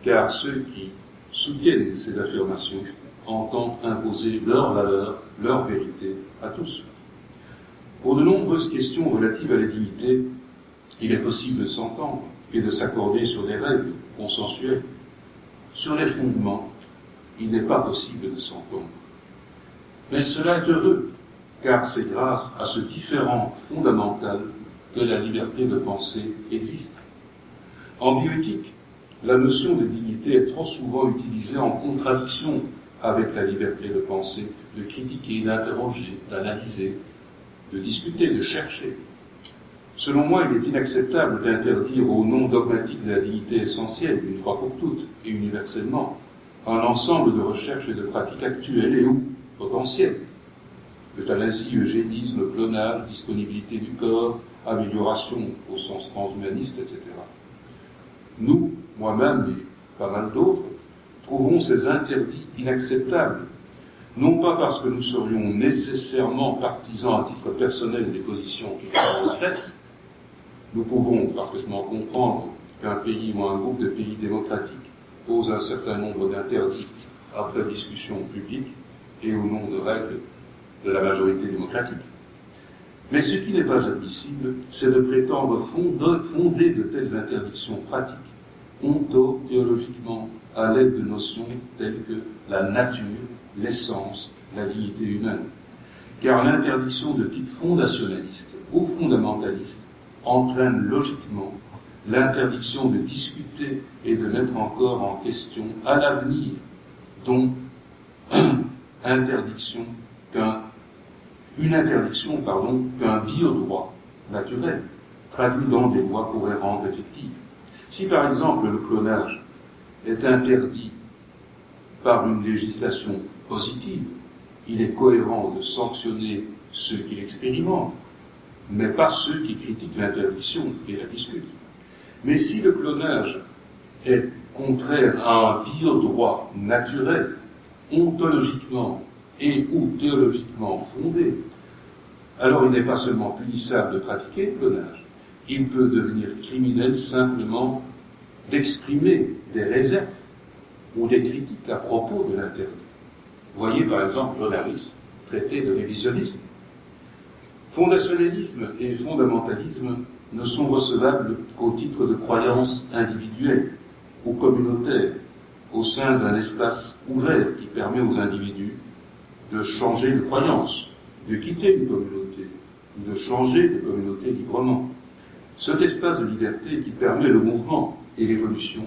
car ceux qui soutiennent ces affirmations entendent imposer leur valeur, leur vérité à tous. Pour de nombreuses questions relatives à la dignité, il est possible de s'entendre et de s'accorder sur des règles consensuelles. Sur les fondements, il n'est pas possible de s'entendre. Mais cela est heureux, car c'est grâce à ce différent fondamental que la liberté de penser existe. En bioéthique, la notion de dignité est trop souvent utilisée en contradiction avec la liberté de penser, de critiquer, d'interroger, d'analyser, de discuter, de chercher. Selon moi, il est inacceptable d'interdire au nom dogmatique de la dignité essentielle, une fois pour toutes et universellement, un ensemble de recherches et de pratiques actuelles et ou potentielles. Euthanasie, eugénisme, clonage, disponibilité du corps, amélioration au sens transhumaniste, etc. Nous, moi-même et pas mal d'autres, trouvons ces interdits inacceptables, non pas parce que nous serions nécessairement partisans à titre personnel des positions qui les transgressent. Nous pouvons parfaitement comprendre qu'un pays ou un groupe de pays démocratiques pose un certain nombre d'interdits après discussion publique et au nom de règles de la majorité démocratique. Mais ce qui n'est pas admissible, c'est de prétendre fonder de telles interdictions pratiques, ontothéologiquement, à l'aide de notions telles que la nature, l'essence, la dignité humaine. Car l'interdiction de type fondationaliste ou fondamentaliste entraîne logiquement l'interdiction de discuter et de mettre encore en question à l'avenir, dont une interdiction qu'un biodroit naturel traduit dans des lois pourrait rendre effective. Si par exemple le clonage est interdit par une législation positive, il est cohérent de sanctionner ceux qui l'expérimentent, mais pas ceux qui critiquent l'interdiction et la discutent. Mais si le clonage est contraire à un biodroit naturel, ontologiquement et ou théologiquement fondé, alors il n'est pas seulement punissable de pratiquer le clonage, il peut devenir criminel simplement d'exprimer des réserves ou des critiques à propos de l'interdit. Voyez par exemple John Harris, traité de révisionnisme. Fondationalisme et fondamentalisme ne sont recevables qu'au titre de croyances individuelles ou communautaires au sein d'un espace ouvert qui permet aux individus de changer de croyance, de quitter une communauté ou de changer de communauté librement. Cet espace de liberté qui permet le mouvement et l'évolution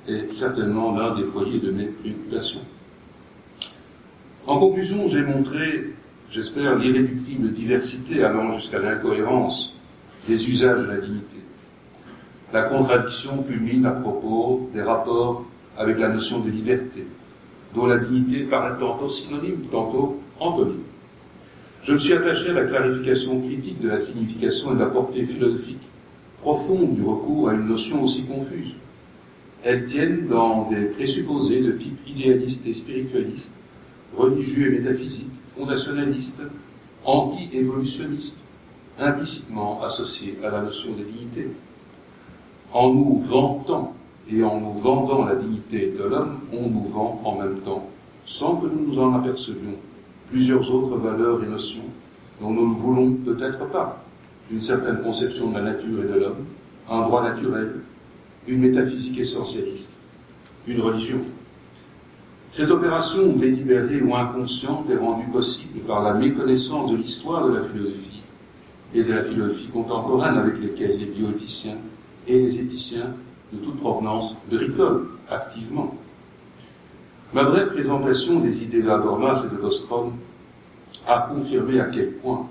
est certainement l'un des foyers de mes préoccupations. En conclusion, j'ai montré, j'espère, l'irréductible diversité allant jusqu'à l'incohérence des usages de la dignité. La contradiction culmine à propos des rapports avec la notion de liberté, dont la dignité paraît tantôt synonyme, tantôt antonyme. Je me suis attaché à la clarification critique de la signification et de la portée philosophique profonde du recours à une notion aussi confuse. Elles tiennent dans des présupposés de type idéaliste et spiritualiste, religieux et métaphysique, fondationaliste, anti-évolutionniste, implicitement associés à la notion de dignité. En nous vantant et en nous vendant la dignité de l'homme, on nous vend en même temps, sans que nous nous en apercevions, plusieurs autres valeurs et notions dont nous ne voulons peut-être pas. Une certaine conception de la nature et de l'homme, un droit naturel, une métaphysique essentialiste, une religion. Cette opération délibérée ou inconsciente est rendue possible par la méconnaissance de l'histoire de la philosophie et de la philosophie contemporaine avec lesquelles les bioéthiciens et les éthiciens de toute provenance bricolent activement. Ma brève présentation des idées de Habermas et de Bostrom a confirmé à quel point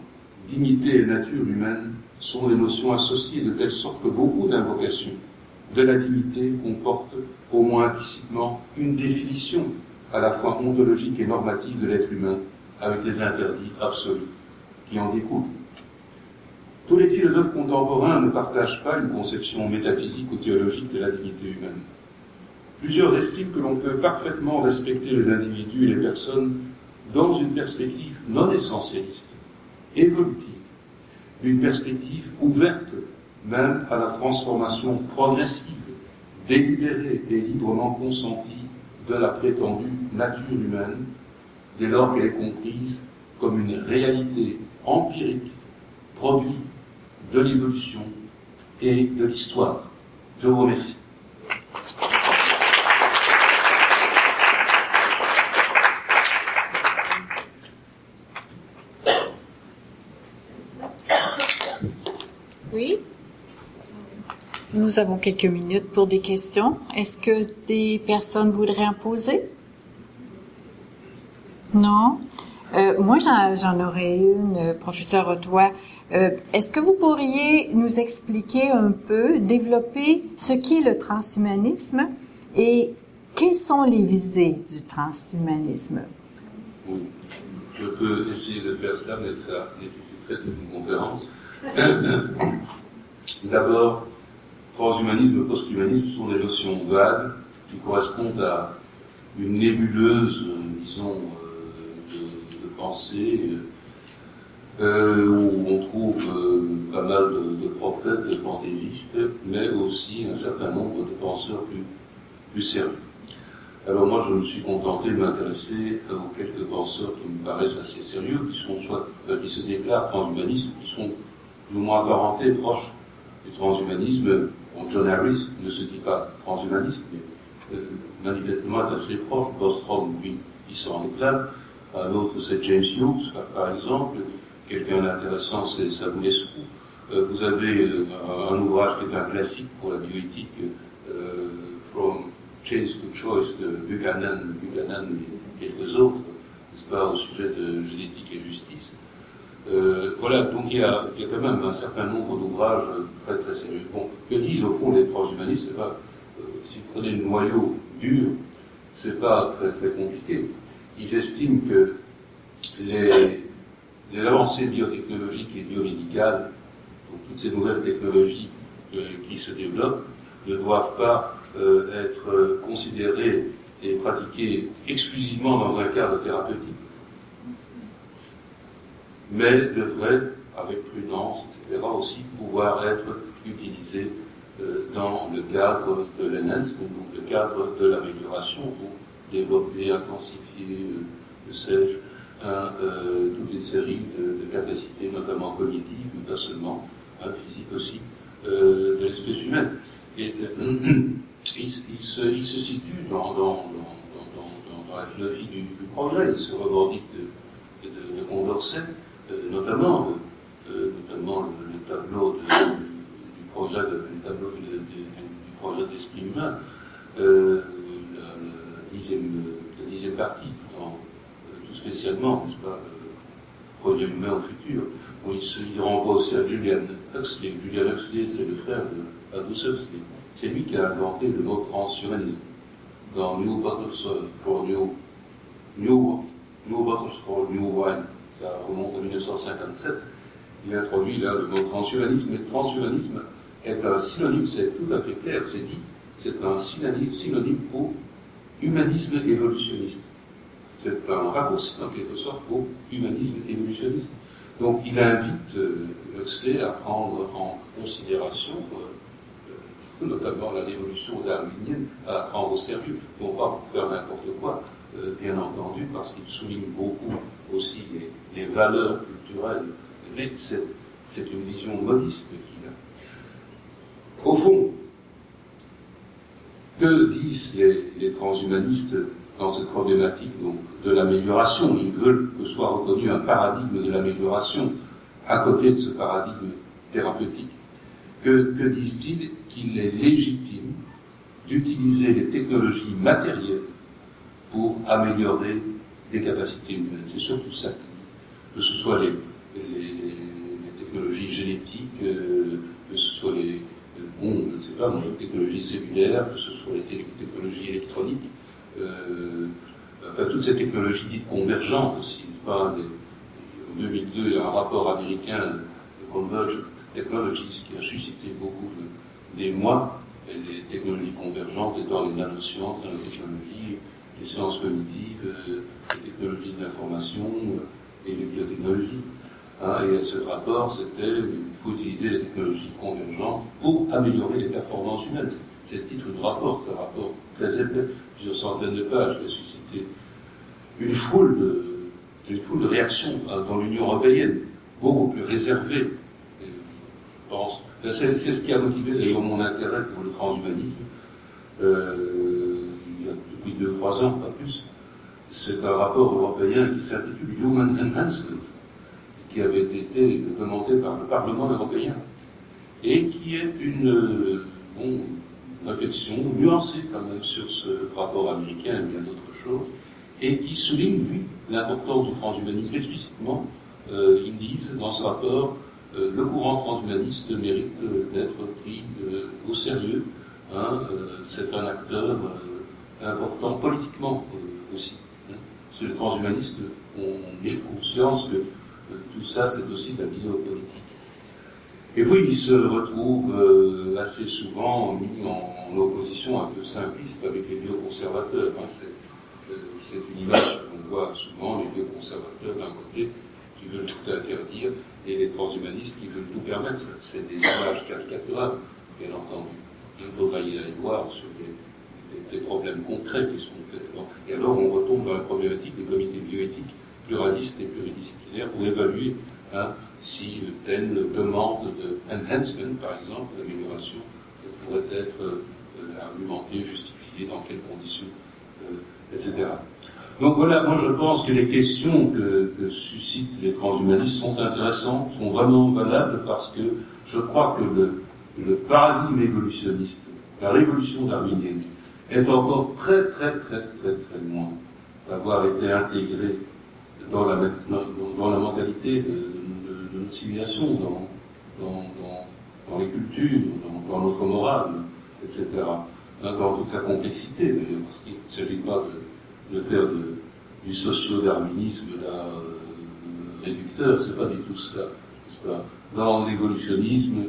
dignité et nature humaine sont des notions associées de telle sorte que beaucoup d'invocations de la dignité comportent au moins implicitement une définition à la fois ontologique et normative de l'être humain avec les interdits absolus qui en découlent. Tous les philosophes contemporains ne partagent pas une conception métaphysique ou théologique de la dignité humaine. Plusieurs estiment que l'on peut parfaitement respecter les individus et les personnes dans une perspective non essentialiste, évolutive, une perspective ouverte même à la transformation progressive, délibérée et librement consentie de la prétendue nature humaine, dès lors qu'elle est comprise comme une réalité empirique, produit de l'évolution et de l'histoire. Je vous remercie. Oui. Nous avons quelques minutes pour des questions. Est-ce que des personnes voudraient en poser? Non? Moi, j'en aurais une, professeur Ottois. Est-ce que vous pourriez nous expliquer un peu, développer ce qu'est le transhumanisme et quelles sont les visées du transhumanisme? Oui, je peux essayer de faire cela, mais ça nécessiterait toute une conférence. D'abord, transhumanisme et posthumanisme sont des notions vagues qui correspondent à une nébuleuse, disons, de pensée, où on trouve pas mal de prophètes, de fantaisistes, mais aussi un certain nombre de penseurs plus sérieux. Alors moi, je me suis contenté de m'intéresser aux quelques penseurs qui me paraissent assez sérieux, qui se déclarent transhumanistes, qui sont plus ou moins apparentés, proches du transhumanisme. Bon, John Harris ne se dit pas transhumaniste, mais manifestement est assez proche. Bostrom, lui, il s'en déclare. Un autre, c'est James Hughes, par exemple. Quelqu'un d'intéressant, c'est Savulescu. Vous avez un ouvrage qui est un classique pour la bioéthique, From Change to Choice, de Buchanan et quelques autres, n'est-ce pas, au sujet de génétique et justice. Voilà, donc il y a quand même un certain nombre d'ouvrages très très sérieux. Bon, que disent au fond les transhumanistes? C'est pas, si vous prenez le noyau dur, c'est pas très très compliqué. Ils estiment que les avancées biotechnologiques et biomédicales Donc toutes ces nouvelles technologies qui se développent ne doivent pas être considérées et pratiquées exclusivement dans un cadre thérapeutique, mais devraient, avec prudence, etc., aussi pouvoir être utilisées dans le cadre de l'enhancement, donc le cadre de l'amélioration, pour développer, intensifier, sais-je, toute une série de capacités, notamment cognitives, mais pas seulement, physiques aussi, de l'espèce humaine. Et il se situe dans la philosophie du progrès. Il se revendique de Condorcet, notamment le tableau du progrès du progrès de l'esprit humain, la dixième partie, tout spécialement, n'est-ce pas, le progrès humain au futur. Bon, il renvoie aussi à Julian Huxley. Julian Huxley, c'est le frère de Aldous Huxley. C'est lui qui a inventé le mot transhumanisme dans New Bottles for New Wine. Ça remonte en 1957. Il a introduit là le mot transhumanisme. Et transhumanisme est un synonyme, c'est tout à fait clair, c'est dit, c'est un synonyme pour humanisme évolutionniste. C'est un raccourci en quelque sorte pour humanisme évolutionniste. Donc il invite Huxley à prendre en considération notamment la révolution darwinienne, à la prendre au sérieux, non pas pour faire n'importe quoi, bien entendu, parce qu'il souligne beaucoup aussi les valeurs culturelles, mais c'est une vision modiste qu'il a. Au fond, que disent les transhumanistes dans cette problématique donc, de l'amélioration? Ils veulent que soit reconnu un paradigme de l'amélioration à côté de ce paradigme thérapeutique. Que disent-ils? Qu'il est légitime d'utiliser les technologies matérielles pour améliorer des capacités humaines. C'est surtout ça qu'ils disent. Que ce soit les technologies génétiques, que ce soit les technologies cellulaires, que ce soit les technologies électroniques, toutes ces technologies dites convergentes aussi. En 2002, il y a un rapport américain de Convergent Technologies qui a suscité beaucoup d'émoi, et les technologies convergentes étant les nanosciences, les nanotechnologies, les sciences cognitives, les technologies de l'information et les biotechnologies. Et ce rapport, c'était il faut utiliser les technologies convergentes pour améliorer les performances humaines. C'est le titre du rapport, c'est un rapport très épais, plusieurs centaines de pages, qui a suscité une foule de réactions dans l'Union européenne, beaucoup plus réservées. Je pense. C'est ce qui a motivé d'ailleurs mon intérêt pour le transhumanisme. Il y a depuis 2-3 ans, pas plus. C'est un rapport européen qui s'intitule Human Enhancement, qui avait été commenté par le Parlement européen, et qui est une réflexion nuancée quand même sur ce rapport américain et bien d'autres choses, et qui souligne, lui, l'importance du transhumanisme explicitement. Ils disent dans ce rapport le courant transhumaniste mérite d'être pris au sérieux. C'est un acteur important politiquement aussi. Parce que les transhumanistes ont bien conscience que tout ça, c'est aussi de la biopolitique. Et puis, ils se retrouvent assez souvent mis en opposition un peu simpliste avec les bioconservateurs. C'est une image qu'on voit souvent, les bioconservateurs d'un côté qui veulent tout interdire, et les transhumanistes qui veulent tout permettre. C'est des images caricaturales, bien entendu. Il faudra y aller voir sur des problèmes concrets qui sont faits. Et alors, on retombe dans la problématique des comités bioéthiques pluralistes et pluridisciplinaires pour évaluer si telle demande de enhancement, par exemple, d'amélioration, pourrait être argumentée, justifiée, dans quelles conditions, etc. Donc voilà, moi je pense que les questions que suscitent les transhumanistes sont intéressantes, sont vraiment valables, parce que je crois que le paradigme évolutionniste, la révolution darwinienne, est encore très loin d'avoir été intégré dans la mentalité de notre civilisation, dans les cultures, dans notre morale, etc. Dans toute sa complexité, d'ailleurs, parce qu'il ne s'agit pas de faire du socio-darwinisme réducteur, c'est pas du tout cela. dans l'évolutionnisme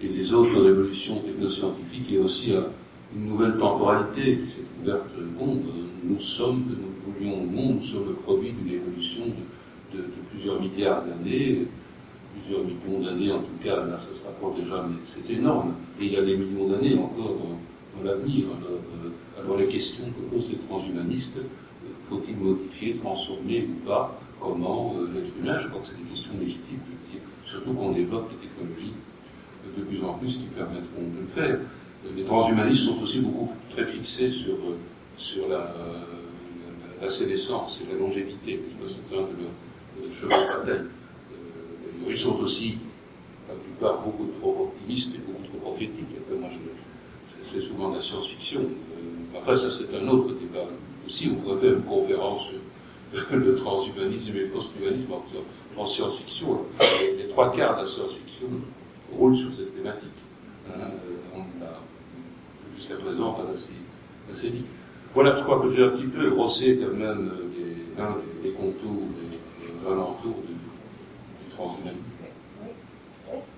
et les autres révolutions technoscientifiques, il y a aussi une nouvelle temporalité qui s'est ouverte au monde. Nous voulions au monde, nous sommes le produit d'une évolution de plusieurs milliards d'années, plusieurs millions d'années en tout cas, là ça se rapproche déjà, mais c'est énorme. Et il y a des millions d'années encore dans l'avenir. Alors les questions que posent les transhumanistes, faut-il modifier, transformer ou pas, comment l'être humain, je crois que c'est des questions légitimes, surtout qu'on développe les technologies de plus en plus qui permettront de le faire. Les transhumanistes sont aussi très fixés sur la sénescence et la longévité, c'est un de leurs chevaux de bataille. Ils sont aussi, la plupart, beaucoup trop optimistes et beaucoup trop prophétiques. Moi, c'est souvent de la science-fiction. Après, ça, c'est un autre débat. Aussi, on pourrait faire une conférence sur le transhumanisme et le posthumanisme en science-fiction. Les trois quarts de la science-fiction roulent sur cette thématique. On l'a, jusqu'à présent, pas assez dit. Voilà, je crois que j'ai un petit peu brossé quand même les contours, les alentours du transhumanisme. Oui. Est-ce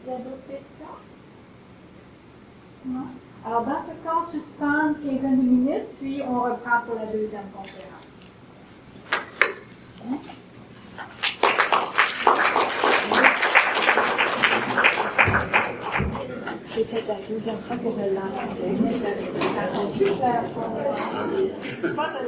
qu'il y a d'autres questions? Non? Alors, dans ce cas, on suspend une quinzaine de minutes, puis on reprend pour la deuxième conférence. Hein? C'était la deuxième fois que je l'entendais. Je pense que